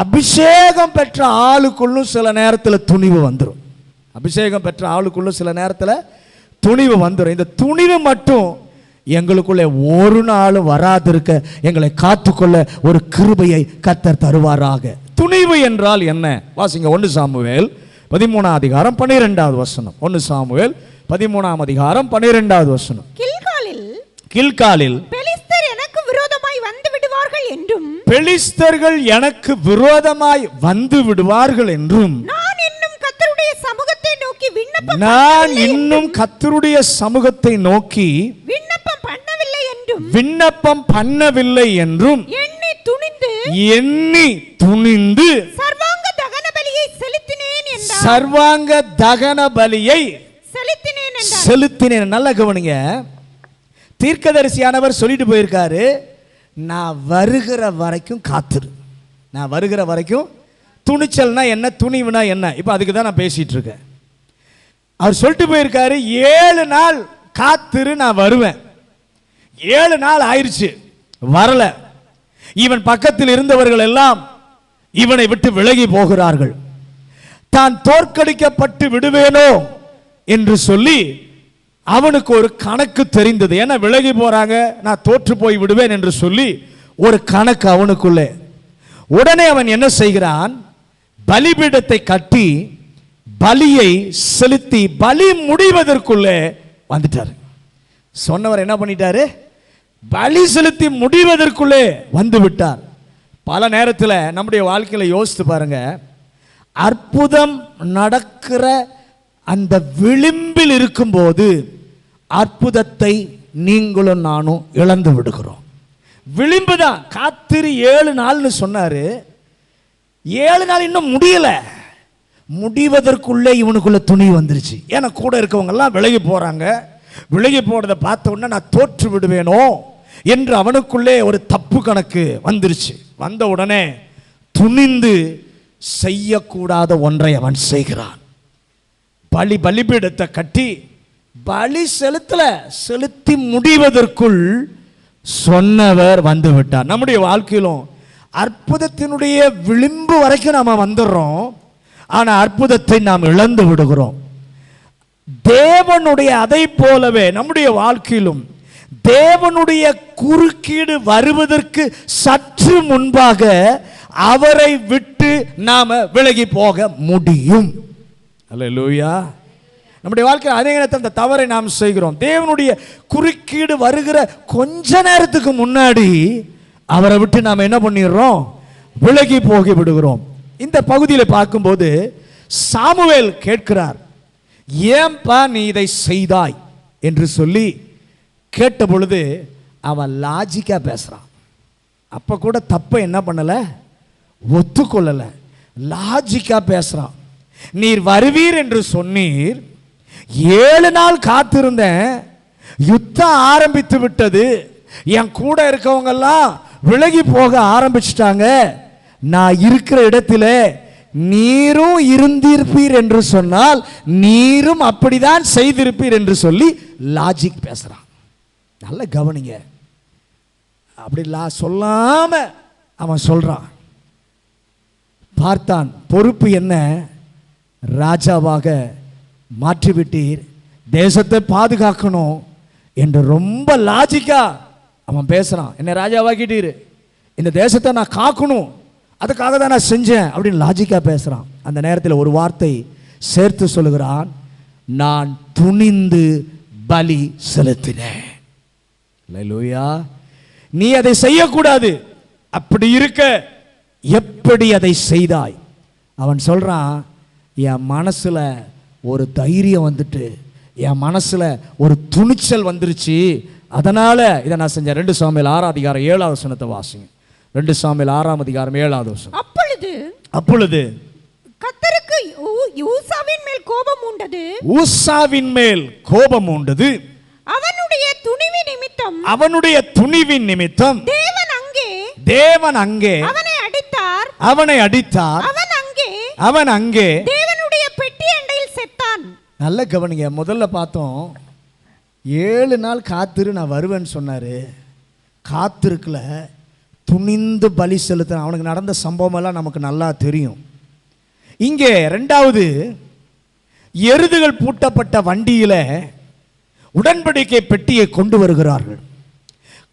அபிஷேகம் பெற்ற ஆளுக்குள்ளும் சில நேரத்தில் துணிவு வந்துடும். அபிஷேகம் பெற்ற ஆளுக்குள்ளும் சில நேரத்தில் துணிவு வந்துடும். இந்த துணிவு மட்டும் எங்களுக்குள்ளே ஒரு நாளும் வராதிருக்க எங்களை காத்துக்கொள்ள ஒரு கிருபையை கர்த்தர் தருவாராக. துணிவு என்றால் என்ன? வாசிங்க 1 சாமுவேல் 13 அதிகாரம் 12வது வசனம். 1 சாமுவேல் 13 அதிகாரம் 12வது வசனம். கில்காலில் பெலிஸ்தர் எனக்கு விரோதமாய் வந்து விடுவார்கள் என்றும், பெலிஸ்தர்கள் எனக்கு விரோதமாய் வந்து விடுவார்கள் என்றும், நான் இன்னும் கர்த்தருடைய சமூகத்தை நோக்கி விண்ணப்பம் பண்ணவில்லை என்றும் எண்ணி துணிந்து சர்வாங்க தகன பலியை செலுத்தினேன் என்றார். சர்வாங்க தகன பலியை செலுத்தினேன். நல்ல கவனிங்க, தீர்க்கதரிசியானவர் சொல்லிட்டு போயிருக்காரு, நான் வருகிற வரைக்கும் காத்துரு. நான் வருகிற வரைக்கும். துணிச்சல்னா என்ன, துணிவுனா என்ன? இப்போ அதுக்கு தான் நான் பேசிட்டு இருக்கேன். அவர் சொல்லிட்டு போயிருக்காரு, 7 நாள் காத்துரு, நான் வருவேன். 7 நாள் ஆயிடுச்சு, வரல. இவன் பக்கத்தில் இருந்தவர்கள் எல்லாம் இவனை விட்டு விலகி போகிறார்கள். தான் தோற்கடிக்கப்பட்டு விடுவேனோ என்று சொல்லி அவனுக்கு ஒரு கணக்கு தெரிந்தது. ஏன்னா விலகி போறாங்க, நான் தோற்று போய் விடுவேன் என்று சொல்லி ஒரு கணக்கு அவனுக்குள்ளே. உடனே அவன் என்ன செய்கிறான்? பலிபீடத்தை கட்டி பலியை செலுத்தி பலி முடிவதற்குள்ளே வந்துட்டார். சொன்னவர் என்ன பண்ணிட்டாரு? பலி செலுத்தி முடிவதற்குள்ளே வந்து விட்டார். பல நேரத்தில் நம்முடைய வாழ்க்கையில் யோசித்து பாருங்க, அற்புதம் நடக்கிற அந்த விளிம்பில் இருக்கும்போது அற்புதத்தை நீங்களும் நானும் இழந்து விடுகிறோம். விளிம்பு தான். காத்திரு 7 நாள்னு சொன்னாரு. 7 நாள் இன்னும் முடியல. முடிவதற்குள்ளே இவனுக்குள்ள துணி வந்துருச்சு. ஏன்னா கூட இருக்கவங்க எல்லாம் விலகி போறாங்க. விலகி போறதை பார்த்த உடனே நான் தோற்று விடுவேனோ என்று அவனுக்குள்ளே ஒரு தப்பு கணக்கு வந்துருச்சு. வந்த உடனே துணிந்து செய்யக்கூடாத ஒன்றை அவன் செய்கிறான். பலிபீடத்தை கட்டி பலி செலுத்தி முடிவதற்குள் சொன்னவர் வந்து விட்டார். நம்முடைய வாழ்க்கையிலும் அற்புதத்தினுடைய விளிம்பு வரைக்கும் நாம் வந்துடுறோம், ஆனால் அற்புதத்தை நாம் இழந்து விடுகிறோம். தேவனுடைய அதை போலவே நம்முடைய வாழ்க்கையிலும் தேவனுடைய குறுக்கீடு வருவதற்கு சற்று முன்பாக அவரை விட்டு நாம விலகி போக முடியும். அல்லேலூயா. நம்முடைய வாழ்க்கையில் அதே நேரத்தில் அந்த தவறை நாம் செய்கிறோம். தேவனுடைய குறுக்கீடு வருகிற கொஞ்ச நேரத்துக்கு முன்னாடி அவரை விட்டு நாம் என்ன பண்ணிடுறோம், விலகி போகி விடுகிறோம். இந்த பகுதியில் பார்க்கும்போது சாமுவேல் கேட்கிறார், ஏன்பா நீ இதை செய்தாய் என்று சொல்லி கேட்ட பொழுது அவன் லாஜிக்கா பேசுறான். அப்ப கூட தப்ப என்ன பண்ணல, ஒத்துக்கொள்ளல, லாஜிக்கா பேசுறான். நீர் வருவீர் என்று சொன்னீர், 7 நாள் காத்திருந்தேன், யுத்தம் ஆரம்பித்து விட்டது, என் கூட இருக்கவங்க எல்லாம் விலகி போக ஆரம்பிச்சிட்டாங்க, நான் இருக்கிற இடத்துல நீரும் இருந்திருப்பீர் என்று சொன்னால் நீரும் அப்படிதான் செய்திருப்பீர் என்று சொல்லி லாஜிக் பேசுறான். நல்ல கவனிங்க, அப்படி சொல்லாம அவன் சொல்றான். பார்த்தான், பொறுப்பு என்ன, ராஜாவாக மாற்றிவிட்டீர், தேசத்தை பாதுகாக்கணும் என்று ரொம்ப லாஜிக்கா அவன் பேசுறான். என்ன ராஜாவாக்கிட்டீர், இந்த தேசத்தை நான் காக்கணும், அதுக்காக தான் நான் செஞ்சேன் அப்படின்னு லாஜிக்கா பேசுறான். அந்த நேரத்தில் ஒரு வார்த்தை சேர்த்து சொல்லுகிறான், நான் துணிந்து பலி செலுத்தினேன். அல்லேலூயா. நீ அதை செய்யக்கூடாது, அப்படி இருக்க எப்படி அதை செய்தாய்? அவன் சொல்றான், என் மனசுல ஒரு தைரியம் வந்துட்டு, என் மனசுல ஒரு துணிச்சல் வந்துருச்சு, அதனால இதை நான் செஞ்சேன். 2 சாமுவேல் 6 அதிகாரம் 7வது வசனத்தை வாசிங்க. 2 சாமுவேல் 6 அதிகாரம் 7வது வசனம். அப்பொழுது கர்த்தருக்கு ஊசாவின் மேல் கோபம் உண்டது. ஊசாவின் மேல் கோபம் உண்டது. அவனுடைய துணிவின் நிமித்தம் தேவன் அங்கே அவனை அடித்தார். அவன் அங்கே தேவனுடைய பெட்டி அண்டையில் செத்தான். நல்ல கவனிங்க, முதல்ல பார்த்தோம் 7 நாள் காத்திரு நான் வருவேன்னு சொன்னாரு, காத்திருக்கல, துணிந்து பலி செலுத்த. அவனுக்கு நடந்த சம்பவம் எல்லாம் நமக்கு நல்லா தெரியும். இங்கே 2வது, எருதுகள் பூட்டப்பட்ட வண்டியில உடன்படிக்கை பெட்டியை கொண்டு வருகிறார்கள்.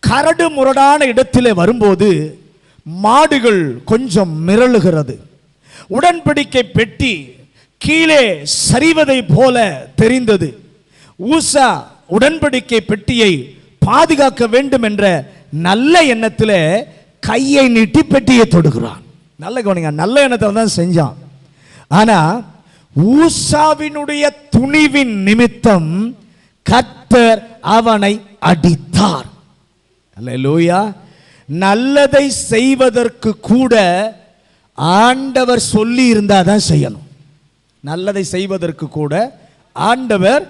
கரடு முரடான இடத்திலே வரும்போது மாடுகள் கொஞ்சம் மிரளுகிறது. உடன்படிக்கை பெட்டி கீழே சரிவதை போல தெரிந்தது. ஊசா உடன்படிக்கை பெட்டியை பாதுகாக்க வேண்டும் என்ற நல்ல எண்ணத்தில் கையை நீட்டி பெட்டியை தொடுகிறான். நல்ல கவனிங்க, நல்ல எண்ணத்தில் தான் செஞ்சான். ஆனா ஊசாவினுடைய துணிவின் நிமித்தம் கர்த்தர் அவனை அடித்தார். அல்லேலூயா. நல்லதை செய்வதற்கு கூட ஆண்டவர் சொல்லி இருந்தா தான் செய்யணும். நல்லதை செய்வதற்கு கூட ஆண்டவர்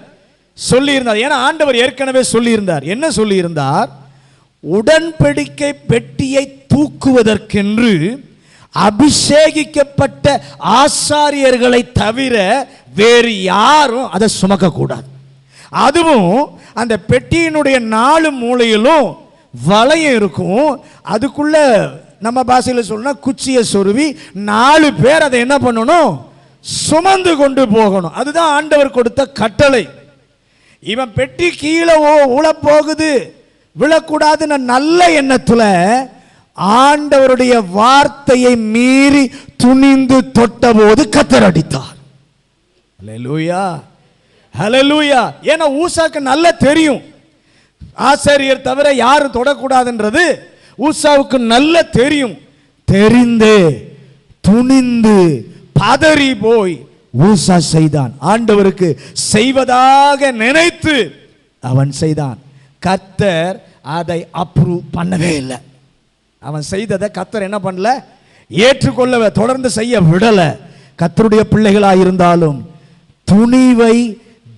சொல்லி இருந்தார். ஏன்னா ஆண்டவர் ஏற்கனவே சொல்லி இருந்தார். என்ன சொல்லி இருந்தார்? உடன்படிக்கை பெட்டியை தூக்குவதற்கென்று அபிஷேகிக்கப்பட்ட ஆசாரியர்களை தவிர வேறு யாரும் அதை சுமக்க கூடாது. அதுவும் அந்த பெட்டியினுடைய 4 மூலையிலும் வளையம் இருக்கும். அதுக்குள்ள நம்ம பாஷையில் சொன்னா குச்சியை சொருவி 4 பேர் அதை என்ன பண்ணணும், சுமந்து கொண்டு போகணும். அதுதான் ஆண்டவர் கொடுத்த கட்டளை. இவன் பெட்டி கீழே உழ போகுது, விழக்கூடாதுன்னு நல்ல எண்ணத்துல ஆண்டவருடைய வார்த்தையை மீறி துணிந்து தொட்ட போது கர்த்தர் அடித்தார். அல்லேலூயா, ஹல்லேலூயா. ஏன்னா ஊசாக்கு நல்லா தெரியும், ஆசாரியர் தவிர யாரும் தொடக்கூடாதுன்றது ஊசாவுக்கு நல்ல தெரியும். தெரிந்து துணிந்து பதறி போய் ஊசா செய்தான். ஆண்டவருக்கு செய்வதாக நினைத்து அவன் செய்தான். கர்த்தர் அதை அப்ரூவ் பண்ணவே இல்லை. அவன் செய்ததை கர்த்தர் என்ன பண்ணல, ஏற்றுக்கொள்ளவே, தொடர்ந்து செய்ய விடல. கர்த்தருடைய பிள்ளைகளாயிருந்தாலும் துணிவை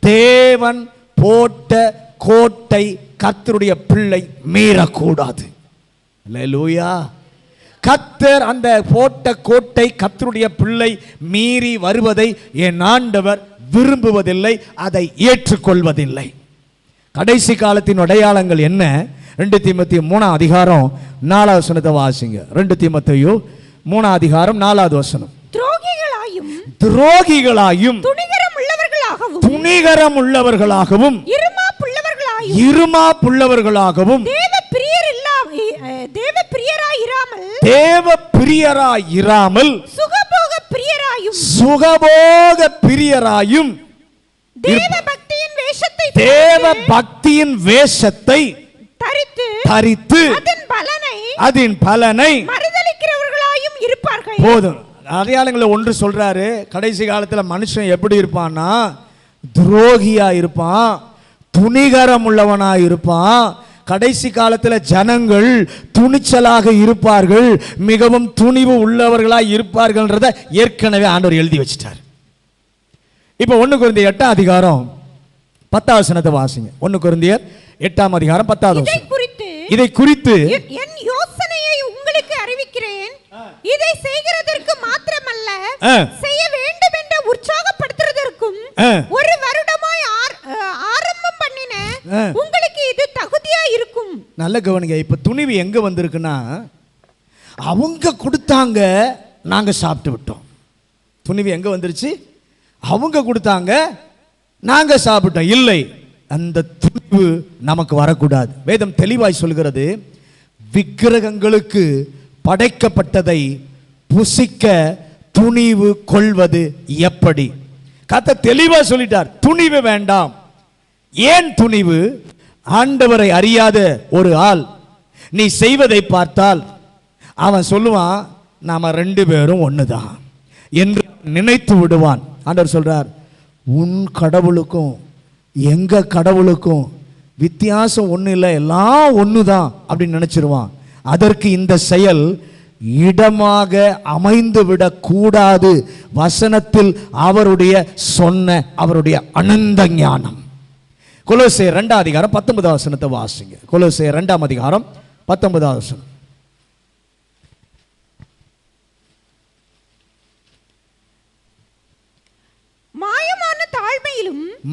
தேவன் போட்ட கோட்டை கர்த்தருடைய பிள்ளை மீறக்கூடாது. அல்லேலூயா. கர்த்தர் அந்த போட்ட கோட்டை கர்த்தருடைய பிள்ளை மீறி வருவதை என் ஆண்டவர் விரும்புவதில்லை, அதை ஏற்றுக்கொள்வதில்லை. கடைசி காலத்தின் அடையாளங்கள் என்ன? 2 தீமோத்தேயு 3 அதிகாரம் 4 வசனத்தை வாசிங்க. 2 தீமோத்தேயு 3 அதிகாரம் 4 வசனம். துரோகிகளாயும் துணிகரம் உள்ளவர்களாகவும் இருமாப்புள்ளவர்களாகவும் தேவ பிரியராயிராமல் சுகபோக பிரியராயும் தேவ பக்தியின் வேஷத்தை தரித்து அதன் பலனை மறுதலிக்கிறவர்களாயும் இருப்பார்கள். போதும். அடையாளங்களை ஒன்று சொல்றாரு. கடைசி காலத்துல மனுஷன் எப்படி இருப்பான்னா, துரோகியா இருப்பான், துணிகரம் உள்ளவனா இருப்பான். கடைசி காலத்துல ஜனங்கள் துணிச்சலாக இருப்பார்கள், மிகவும் துணிவு உள்ளவர்களாக இருப்பார்கள்ன்றத ஏற்கனவே ஆண்டவர் எழுதி வச்சிட்டார். இப்ப 1 கொரிந்தியர் 8 அதிகாரம் 10 வசனத்தை வாசிங்க. 1 கொரிந்தியர் 8 அதிகாரம் 10 வசனம். இதை குறித்து என் யோசனையை உங்களுக்கு அறிவிக்கிறேன். இதை செய்கிறதற்கு மாத்திரமல்ல, செய்ய வேண்டும் என்ற உற்சாகப்படுத்துவதற்கும் ஒரு வருடமாய் ஆரம்பம் பண்ணின உங்களுக்கு இது தகுதியா இருக்கும். நல்ல கவனிங்க. இப்ப துணிவு எங்க வந்திருக்குன்னா, அவங்க கொடுத்தாங்க, நாங்க சாப்பிட்டு விட்டோம். துணிவு எங்க வந்துருச்சு? அவங்க கொடுத்தாங்க, நாங்க சாப்பிட்டோம். இல்லை, அந்த துணிவு நமக்கு வரக்கூடாது. வேதம் தெளிவாய் சொல்கிறது, விக்கிரகங்களுக்கு படைக்கப்பட்டதை புசிக்க துணிவு கொள்வது எப்படி? கர்த்தர் தெளிவா சொல்லிட்டார், துணிவு வேண்டாம். ஏன் துணிவு? ஆண்டவரை அறியாத ஒரு ஆள் நீ செய்வதை பார்த்தால் அவன் சொல்லுவான், நாம 2 பேரும் ஒண்ணுதான் என்று நினைத்து விடுவான். ஆண்டவர் சொல்றார், உன் கடவுளுக்கும் எங்க கடவுளுக்கும் வித்தியாசம் ஒண்ணு இல்லை, எல்லாம் ஒண்ணுதான் அப்படின்னு நினைச்சிருவான். அதற்கு இந்த செயல் இடமாக அமைந்து விடக் கூடாது. வசனத்தில் அவருடைய சொன்ன அவருடைய அனந்த ஞானம். கொலோசையர் 2 அதிகாரம் 19 வசனத்தை வாசிங்க. கொலோசையர் 2 அதிகாரம் 19 வசனம்.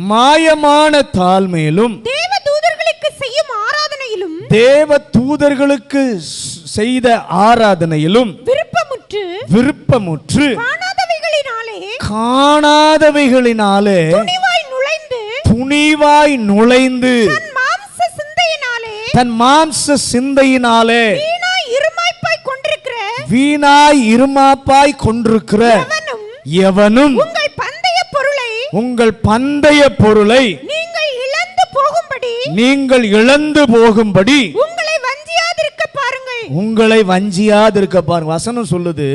மாயமான தாழ்மையிலும் தேவ தூதர்களுக்கு செய்யும் ஆராதனையிலும் செய்த ஆராதனையிலும் விருப்பமுற்று காணாதவைகளினாலே துணிவாய் நுழைந்து தன் மாம்ச சிந்தையினாலே வீணாய் இருமாப்பாய் கொண்டிருக்கிற எவனும் உங்கள் பந்தய பொருளை நீங்கள் இழந்து போகும்படி உங்களை வஞ்சியாதிருக்க பாருங்க. வசனம் சொல்லுது,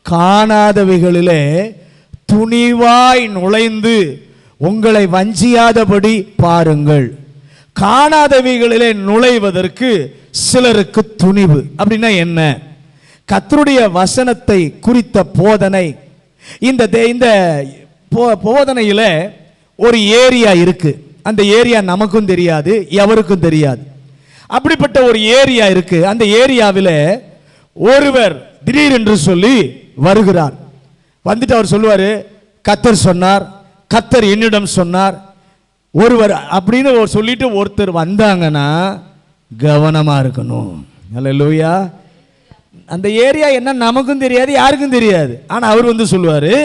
காணாதவைகளிலே துணிவாய் நுழைந்து உங்களை வஞ்சியாதபடி பாருங்கள். காணாதவைகளிலே நுழைவதற்கு சிலருக்கு துணிவு. அப்படின்னா என்ன? கர்த்தருடைய வசனத்தை குறித்த போதனை, இந்த போதனையில ஒரு ஏரியா இருக்கு. அந்த ஏரியா நமக்கும் தெரியாது, எவருக்கும் தெரியாது. அப்படிப்பட்ட ஒரு ஏரியா இருக்கு. அந்த ஏரியாவில் ஒருவர் திடீரென்று சொல்லி வருகிறார். வந்துட்டு அவர் சொல்லுவாரு, கர்த்தர் சொன்னார், கர்த்தர் என்னிடம் சொன்னார். ஒருவர் அப்படின்னு சொல்லிட்டு ஒருத்தர் வந்தாங்கன்னா கவனமா இருக்கணும். அல்லேலூயா. அந்த ஏரியா என்ன நமக்கும் தெரியாது, யாருக்கும் தெரியாது. ஆனா அவர் வந்து சொல்லுவாரு,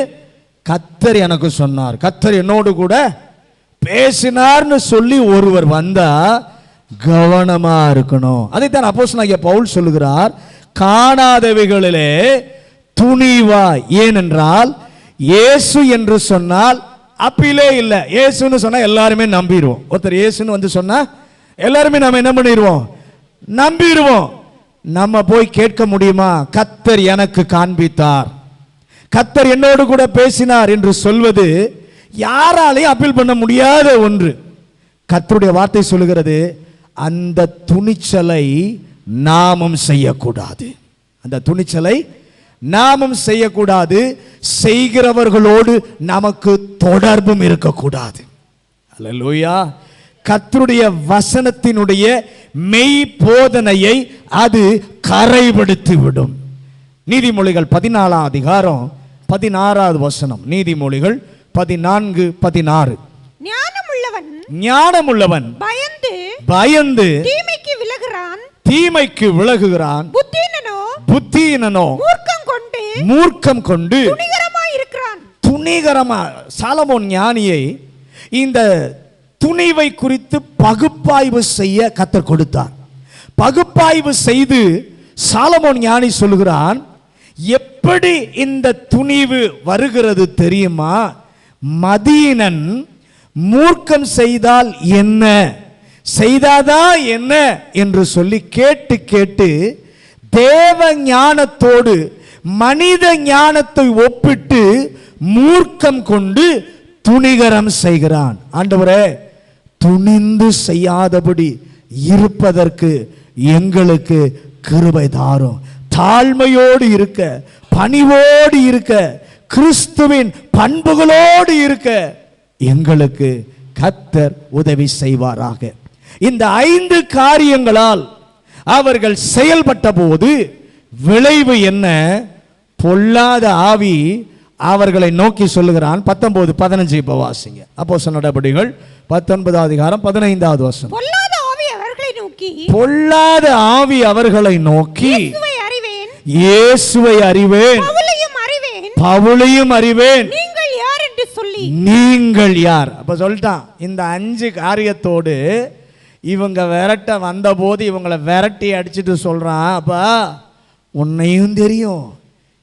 கர்த்தர் எனக்கு சொன்னார், கர்த்தர் என்னோடு கூட பேசினார்னு சொல்லி ஒருவர் வந்தா கவனமா இருக்கணும். அதைத்தான் அப்போஸ்தலனாகிய பவுல் சொல்லுகிறார், காணாதவைகளிலே துணிவா. ஏனென்றால் இயேசு என்று சொன்னால் அப்பிலே இல்லை. இயேசுன்னு சொன்னா எல்லாருமே நம்பிடுவோம். ஒருத்தர் இயேசுன்னு வந்து சொன்னா எல்லாருமே நம்ம என்ன பண்ணிடுவோம்? நம்பிடுவோம். நம்ம போய் கேட்க முடியுமா? கர்த்தர் எனக்கு காண்பித்தார், கர்த்தர் என்னோடு கூட பேசினார் என்று சொல்வது யாராலையும் அப்பீல் பண்ண முடியாத ஒன்று. கர்த்தருடைய வார்த்தை சொல்லுகிறது, அந்த துணிச்சலை நாமும் செய்யக்கூடாது. அந்த துணிச்சலை நாமும் செய்யக்கூடாது. செய்கிறவர்களோடு நமக்கு தொடர்பும் இருக்கக்கூடாது. அல்லேலூயா. கர்த்தருடைய வசனத்தினுடைய மெய் போதனையை அது கரைபடுத்தி விடும். நீதிமொழிகள் 14 அதிகாரம் 16 வசனம். நீதிமொழிகள் 14:16. ஞானமுள்ள ஞானமுள்ளவன் பயந்து தீமைக்கு விலகுகிறான். புத்தியினனோ மூர்க்கம் கொண்டு துணிகரமா. சாலமோன் ஞானியை இந்த துணிவை குறித்து பகுப்பாய்வு செய்ய கர்த்தர் கொடுத்தார். பகுப்பாய்வு செய்து சாலமோன் ஞானி சொல்லுகிறான், எப்படி இந்த துணிவு வருகிறது தெரியுமா? மதியினன் மூர்க்கம் செய்தால் என்ன, செய்தாதா என்ன என்று சொல்லி கேட்டு கேட்டு தேவ ஞானத்தோடு மனித ஞானத்தை ஒப்பிட்டு மூர்க்கம் கொண்டு துணிகரம் செய்கிறான். ஆண்டவரே, துணிந்து செய்யாதபடி இருப்பதற்கு எங்களுக்கு கிருபை தாரும். தாழ்மையோடு இருக்க, பணிவோடு இருக்க, கிறிஸ்துவின் பண்புகளோடு இருக்க எங்களுக்கு கர்த்தர் உதவி செய்வாராக. இந்த 5 காரியங்களால் அவர்கள் செயல்பட்ட போது விளைவு என்ன? பொல்லாத ஆவி அவர்களை நோக்கி சொல்லுகிறான். 19-15 இப்ப வாசிங்க. அப்போஸ்தலர் நடபடிகள் 19 அதிகாரம் 15வது வசனம். பொல்லாத ஆவி அவர்களை நோக்கி இயேசுவை அறிவேன், பவுலையும் அறிவேன், நீங்கள் யார்? அப்ப சொல்லிட்டான். இந்த 5 காரியத்தோடு இவங்க விரட்ட வந்த போது இவங்களை விரட்டி அடிச்சுட்டு சொல்றான், அப்பா உன்னையும் தெரியும்,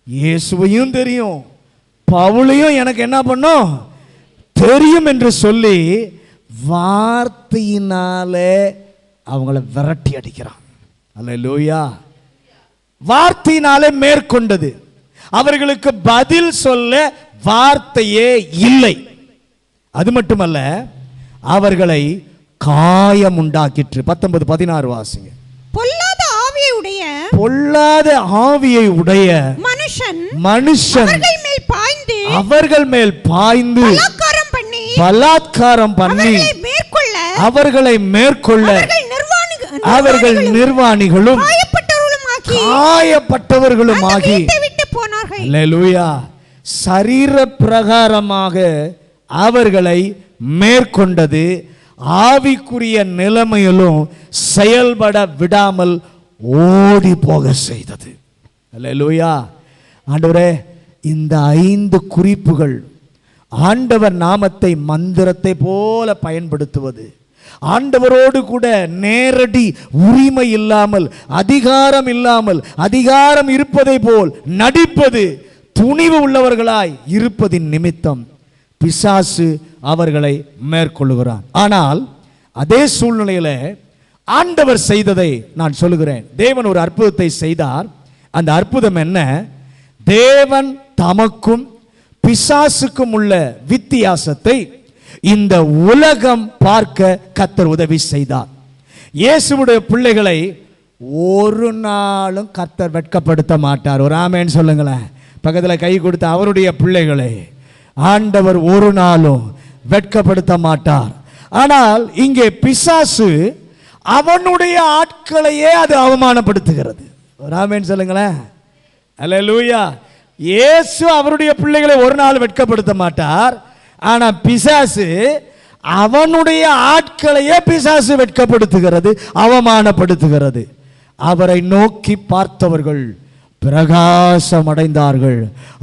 இயேசுவையும் தெரியும், பவுலையும் எனக்கு என்ன பண்ணும் தெரியும் என்று சொல்லி வார்த்தையினாலே அவங்கள விரட்டி அடிக்கிறான். அல்லேலூயா. வார்த்தையினாலே மேற்கொண்டது. அவர்களுக்கு பதில் சொல்ல வார்த்தையே இல்லை. அது மட்டுமல்ல, அவர்களை காயம் உண்டாக்கிற்று. 19-16 வாசிங்க. பொல்லாத ஆவியை உடைய மனுஷன் அவர்கள் மேல் பாய்ந்து பலாத்காரம் பண்ணி அவர்களை மேற்கொள்ள அவர்கள் நிர்வாணிகளும் காயப்பட்டவர்களும் ஆகி, அல்லேலூயா, சரீர பிரகாரமாக அவர்களை மேற்கொண்டது ஆவிக்குரிய நிலைமையிலும் செயல்பட விடாமல் ஓடி போக செய்தது. அல்லேலூயா. ஆண்டவரே, இந்த 5 குறிப்புகள் ஆண்டவர் நாமத்தை மந்திரத்தை போல பயன்படுத்துவது, ஆண்டவரோடு கூட நேரடி உரிமை இல்லாமல், அதிகாரம் இல்லாமல், அதிகாரம் இருப்பதை போல் நடிப்பது, துணிவு உள்ளவர்களாய் இருப்பதின் நிமித்தம் பிசாசு அவர்களை மேற்கொள்ளுகிறான். ஆனால் அதே சூழ்நிலையில் ஆண்டவர் செய்ததை நான் சொல்லுகிறேன். தேவன் ஒரு அற்புதத்தை செய்தார். அந்த அற்புதம் என்ன? தேவன் தமக்கும் பிசாசுக்கும் உள்ள வித்தியாசத்தை இந்த உலகம் பார்க்க கர்த்தர் உதவி செய்தார். இயேசுவுடைய பிள்ளைகளை ஒரு நாளும் கர்த்தர் வெட்கப்படுத்த மாட்டார். ஒரு ஆமென் சொல்லுங்களேன். பக்கத்தில் கை கொடுத்த அவருடைய பிள்ளைகளை ஆண்டவர் ஒரு நாளும் வெட்கப்படுத்த மாட்டார். ஆனால் இங்கே பிசாசு அவனுடைய ஆட்களையே அது அவமானப்படுத்துகிறது. ஒரு ஆமென் சொல்லுங்களேன். அல்லேலூயா. இயேசு அவருடைய பிள்ளைகளை ஒரு நாள் வெட்கப்படுத்த மாட்டார். ஆனா பிசாசு அவனுடைய ஆட்களையே பிசாசு வெட்கப்படுத்துகிறது, அவமானப்படுத்துகிறது. அவரை நோக்கி பார்த்தவர்கள் பிரகாசம் அடைந்தார்கள்.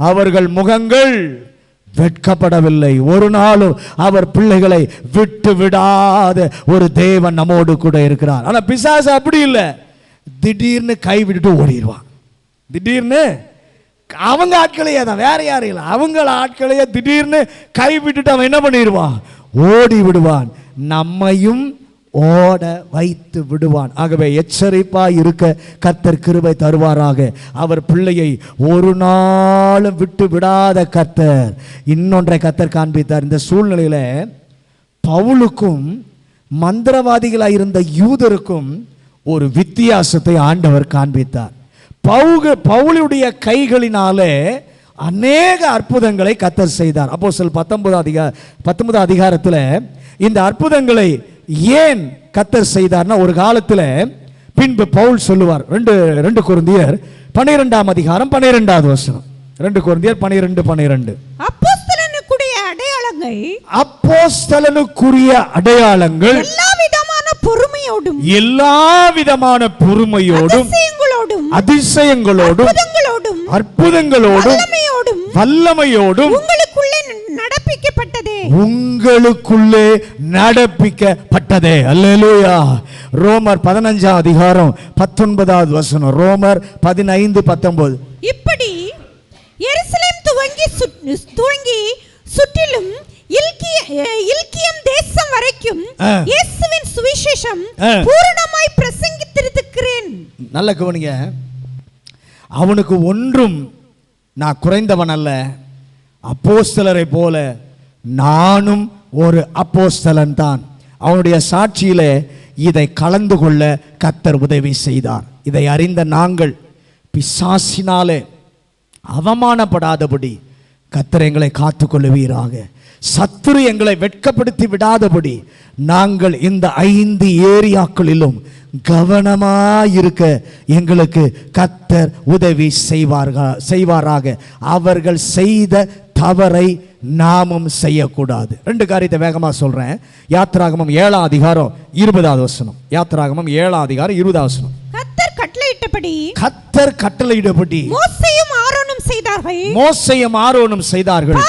அவர்கள் முகங்கள் வெட்கப்படவில்லை. ஒரு நாளும் அவர் பிள்ளைகளை விட்டு விடாத ஒரு தேவன் நம்மோடு கூட இருக்கிறார். ஆனா பிசாசு அப்படி இல்லை. திடீர்னு கை விட்டுட்டு ஓடிடுவான். திடீர்னு அவங்க ஆட்களையே தான், வேற யாரும் இல்லை, அவங்கள ஆட்களையே திடீர்னு கை விட்டுட்டு அவன் என்ன பண்ணிடுவான்? ஓடி விடுவான். நம்மையும் ஓட வைத்து விடுவான். ஆகவே எச்சரிப்பாய் இருக்க கர்த்தர் கிருபை தருவாராக. அவர் பிள்ளையை ஒரு நாளும் விட்டு விடாத கர்த்தர் இன்னொன்றை கர்த்தர் காண்பித்தார். இந்த சூழ்நிலையில பவுலுக்கும் மந்திரவாதிகளாய் இருந்த யூதருக்கும் ஒரு வித்தியாசத்தை ஆண்டவர் காண்பித்தார். பவுலுடைய கைகளினாலே அநேக அற்புதங்களை கர்த்தர் செய்தார். அப்போஸ்தலர் 19 அதிகாரத்தில் இந்த அற்புதங்களை ஏன் கர்த்தர் செய்தார்னா, ஒரு காலத்தில் பின்பு பவுல் சொல்லுவார். 2 கொரிந்தியர் 12 அதிகாரம் 12வது வசனம். 2 கொரிந்தியர் 12:12. அப்போஸ்தலனுக்குரிய அடையாளங்கள் அடையாளங்கள், அப்போஸ்தலனுக்குரிய அடையாளங்கள் எல்லா விதமான பொறுமையோடும், அதிசயங்களோடும் அற்புதங்களோடும் வல்லமையோடும் உங்களுக்குள்ளே நடப்பிக்கப்பட்டதே. அல்லேலூயா. ரோமர் 15 அதிகாரம் 19வது வசனம். ரோமர் 15:19. இப்படி எருசலேம் துவங்கி சுற்றிலும் இல்கியம் தேசம் வரைக்கும் இயேசுவின் சுவிசேஷம் பூரணமாய் பிரசங்கித்திருக்கிறேன். நல்ல கவனிங்க. அவனுக்கு ஒன்றும் நான் குறைந்தவன் அல்ல. அப்போஸ்தலரை போல நானும் ஒரு அப்போஸ்தலன் தான். அவனுடைய சாட்சியிலே இதை கலந்து கொள்ள கர்த்தர் உதவி செய்தார். இதை அறிந்த நாங்கள் பிசாசினாலே அவமானப்படாதபடி கர்த்தர் எங்களை காத்துக்கொள்ளுவீராக. சத்துரு எங்களை வெட்கப்படுத்தி விடாதபடி நாங்கள் இந்த 5 ஏரியாக்களிலும் கவனமாயிருக்க எங்களுக்கு கர்த்தர் உதவி செய்வாராக. அவர்கள் செய்த தவறை நாமும் செய்யக்கூடாது. 2 காரியத்தை வேகமா சொல்றேன். யாத்திராகமம் 7 அதிகாரம் 20வது வசனம். யாத்திராகமம் 7 அதிகாரம் 20வது வசனம். கர்த்தர் கட்டளையிட்டபடி மோசேயும் ஆரோனும் செய்தார்கள்.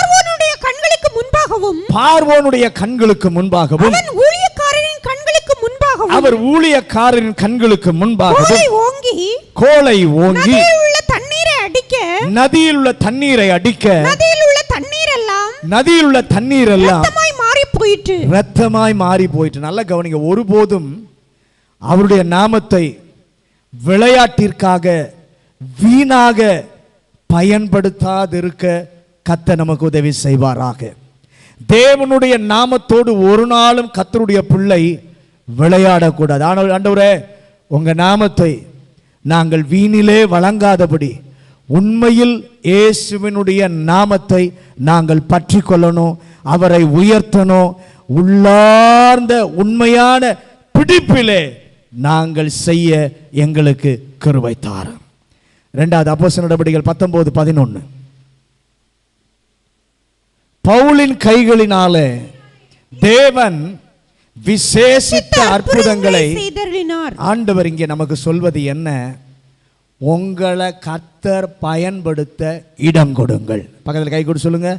பார்வோனுடைய கண்களுக்கு முன்பாகவும் அவர் ஊழியக்காரரின் கண்களுக்கு முன்பாகவும் கோலை ஓங்கி நதியில் உள்ள தண்ணீரை அடிக்க நதியில் உள்ள தண்ணீர் எல்லாம் இரத்தமாய் மாறி போயிற்று. நல்ல கவனிங்க. ஒருபோதும் அவருடைய நாமத்தை விளையாட்டிற்காக வீணாக பயன்படுத்தாதிருக்க கர்த்தர் நமக்கு உதவி செய்வாராக. தேவனுடைய நாமத்தோடு ஒரு நாளும் கர்த்தருடைய பிள்ளை விளையாடக்கூடாது. ஆனால் ஆண்டவரே, உங்க நாமத்தை நாங்கள் வீணிலே வழங்காதபடி உண்மையில் இயேசுவினுடைய நாமத்தை நாங்கள் பற்றி கொள்ளணும், அவரை உயர்த்தணும். உள்ளார்ந்த உண்மையான பிடிப்பிலே நாங்கள் செய்ய எங்களுக்கு கிருபை தாரும். 2வது அப்போஸ்தலர் நடபடிகள் 19:11. பவுலின் கைகளினாலே தேவன் விசேஷித்த அற்புதங்களை ஆண்டவர் இங்கே நமக்கு சொல்வது என்ன? உங்களை கர்த்தர் பயன்படுத்த இடம் கொடுங்கள். பக்கத்தில் கை கொடு சொல்லுங்க.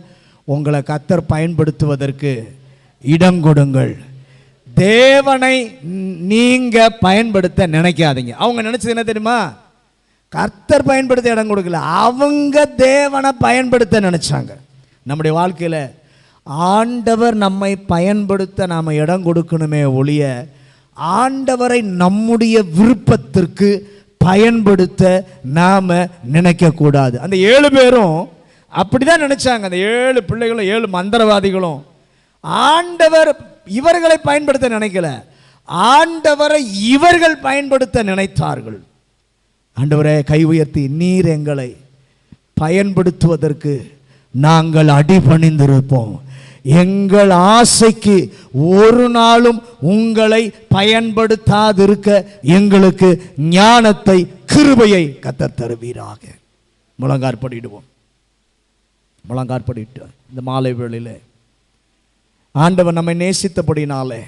உங்களை கர்த்தர் பயன்படுத்துவதற்கு இடம் கொடுங்கள். தேவனை நீங்க பயன்படுத்த நினைக்காதீங்க. அவங்க நினைச்சது என்ன தெரியுமா? கர்த்தர் பயன்படுத்த இடம் கொடுக்கல, அவங்க தேவனை பயன்படுத்த நினைச்சாங்க. நம்முடைய வாழ்க்கையில் ஆண்டவர் நம்மை பயன்படுத்த நாம் இடம் கொடுக்கணுமே ஒழிய ஆண்டவரை நம்முடைய விருப்பத்திற்கு பயன்படுத்த நாம் நினைக்கக்கூடாது. அந்த 7 பேரும் அப்படிதான் நினைச்சாங்க. அந்த 7 பிள்ளைகளும் 7 மந்திரவாதிகளும் ஆண்டவர் இவர்களை பயன்படுத்த நினைக்கல, ஆண்டவரை இவர்கள் பயன்படுத்த நினைத்தார்கள். ஆண்டவரே, கை உயர்த்தி நீர் எங்களை பயன்படுத்துவதற்கு நாங்கள் அடிபணிந்திருப்போம். எங்கள் ஆசைக்கு ஒரு நாளும் உங்களை பயன்படுத்தாதிருக்க எங்களுக்கு ஞானத்தை கிருபையை கர்த்தர் தருவீராக. முழங்காற்படிடுவோம். முழங்காற்படிட்டு இந்த மாலை வேளையிலே ஆண்டவர் நம்மை நேசித்தபடினாலே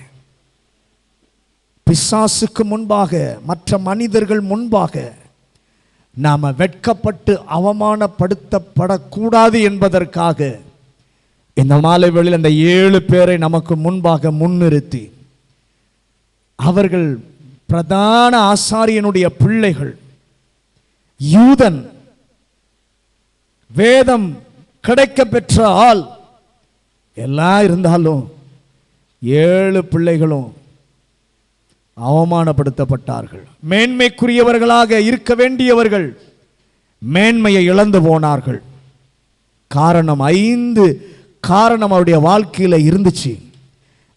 பிசாசுக்கு முன்பாக மற்ற மனிதர்கள் முன்பாக நாம் வெட்கப்பட்டு அவமானப்படுத்தப்படக்கூடாது என்பதற்காக இந்த மாலை வேளையில் அந்த 7 பேரை நமக்கு முன்பாக முன்னிறுத்தி அவர்கள் பிரதான ஆசாரியனுடைய பிள்ளைகள், யூதன், வேதம் கிடைக்க பெற்ற ஆள் எல்லாம் இருந்தாலும் 7 பிள்ளைகளும் அவமானப்படுத்தப்பட்டார்கள். மேன்மைக்குரியவர்களாக இருக்க வேண்டியவர்கள் மேன்மையை இழந்து போனார்கள். காரணம் 5 காரணம் அவருடைய வாழ்க்கையில் இருந்துச்சு.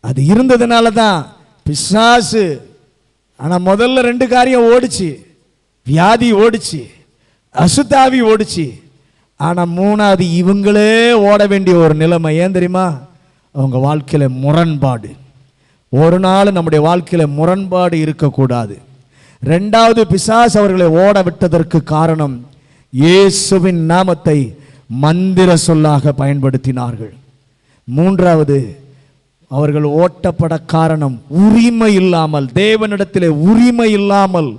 அது இருந்ததுனால தான் பிசாசு. ஆனால் முதல்ல 2 காரியம் ஓடிச்சு. வியாதி ஓடிச்சு, அசுத்தாவி ஓடிச்சு. ஆனால் 3வது இவங்களே ஓட வேண்டிய ஒரு நிலைமை. ஏன் தெரியுமா? அவங்க வாழ்க்கையில் முரண்பாடு. ஒரு நாள் நம்முடைய வாழ்க்கையில் முரண்பாடு இருக்கக்கூடாது. 2வது பிசாசு அவர்களை ஓட விட்டதற்கு காரணம் இயேசுவின் நாமத்தை மந்திர சொல்லாக பயன்படுத்தினார்கள். மூன்றாவது, அவர்கள் ஓட்டப்பட காரணம் உரிமை இல்லாமல், தேவனிடத்திலே உரிமை இல்லாமல்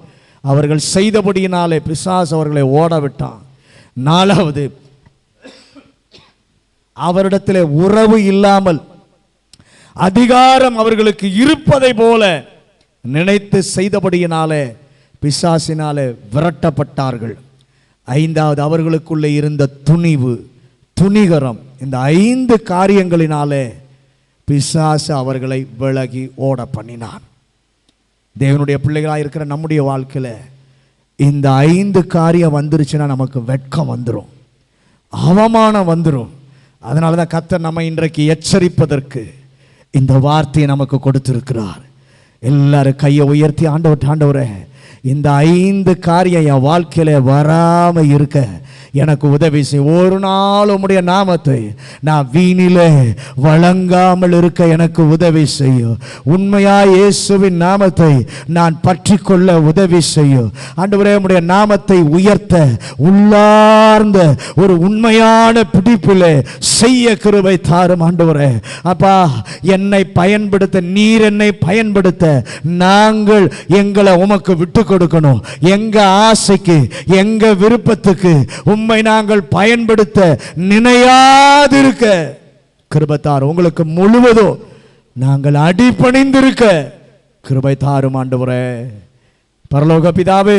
அவர்கள் செய்தபடியினாலே பிசாசு அவர்களை ஓட விட்டான். நாலாவது, அவரிடத்திலே உறவு இல்லாமல் அதிகாரம் அவர்களுக்கு இருப்பதை போல நினைத்து செய்தபடியினாலே பிசாசினாலே விரட்டப்பட்டார்கள். ஐந்தாவது, அவர்களுக்குள்ளே இருந்த துணிவு, துணிகரம், இந்த 5 காரியங்களினாலே பிசாசு அவர்களை விலகி ஓட பண்ணினான். தேவனுடைய பிள்ளைகளாக இருக்கிற நம்முடைய வாழ்க்கையில் இந்த 5 காரியம் வந்துருச்சுன்னா நமக்கு வெட்கம் வந்துடும், அவமானம் வந்துடும். அதனால தான் கர்த்தர் நம்ம இன்றைக்கு எச்சரிப்பதற்கு இந்த வார்த்தையை நமக்கு கொடுத்திருக்கிறார். எல்லாரும் கையை உயர்த்தி, ஆண்டவரே, இந்த 5 காரியம் என் வாழ்க்கையில வராம இருக்க எனக்கு உதவி செய். ஒரு நாள் உம்முடைய நாமத்தை நான் வீணிலே வழங்காமல் இருக்க எனக்கு உதவி செய்யும். உண்மையா இயேசுவின் நாமத்தை நான் பற்றி கொள்ள உதவி செய்யும். ஆண்டவரே, உம்முடைய நாமத்தை உயர்த்த உள்ளார்ந்த ஒரு உண்மையான பிடிப்பிலே செய்ய கிருபை தாரும் ஆண்டவரே. அப்பா, என்னை பயன்படுத்த, நீர் என்னை பயன்படுத்த நாங்கள் எங்களை உமக்கு விட்டு கொடுக்கணும். எங்க ஆசைக்கு, எங்க விருப்பத்துக்கு உம்மை நாங்கள் பயன்படுத்த நினையாதிருக்க கிருபை தாரும். உங்களுக்கு முழுவதும் நாங்கள் அடிபணிந்திருக்க கிருபை தாரும் ஆண்டவரே. பரலோக பிதாவே,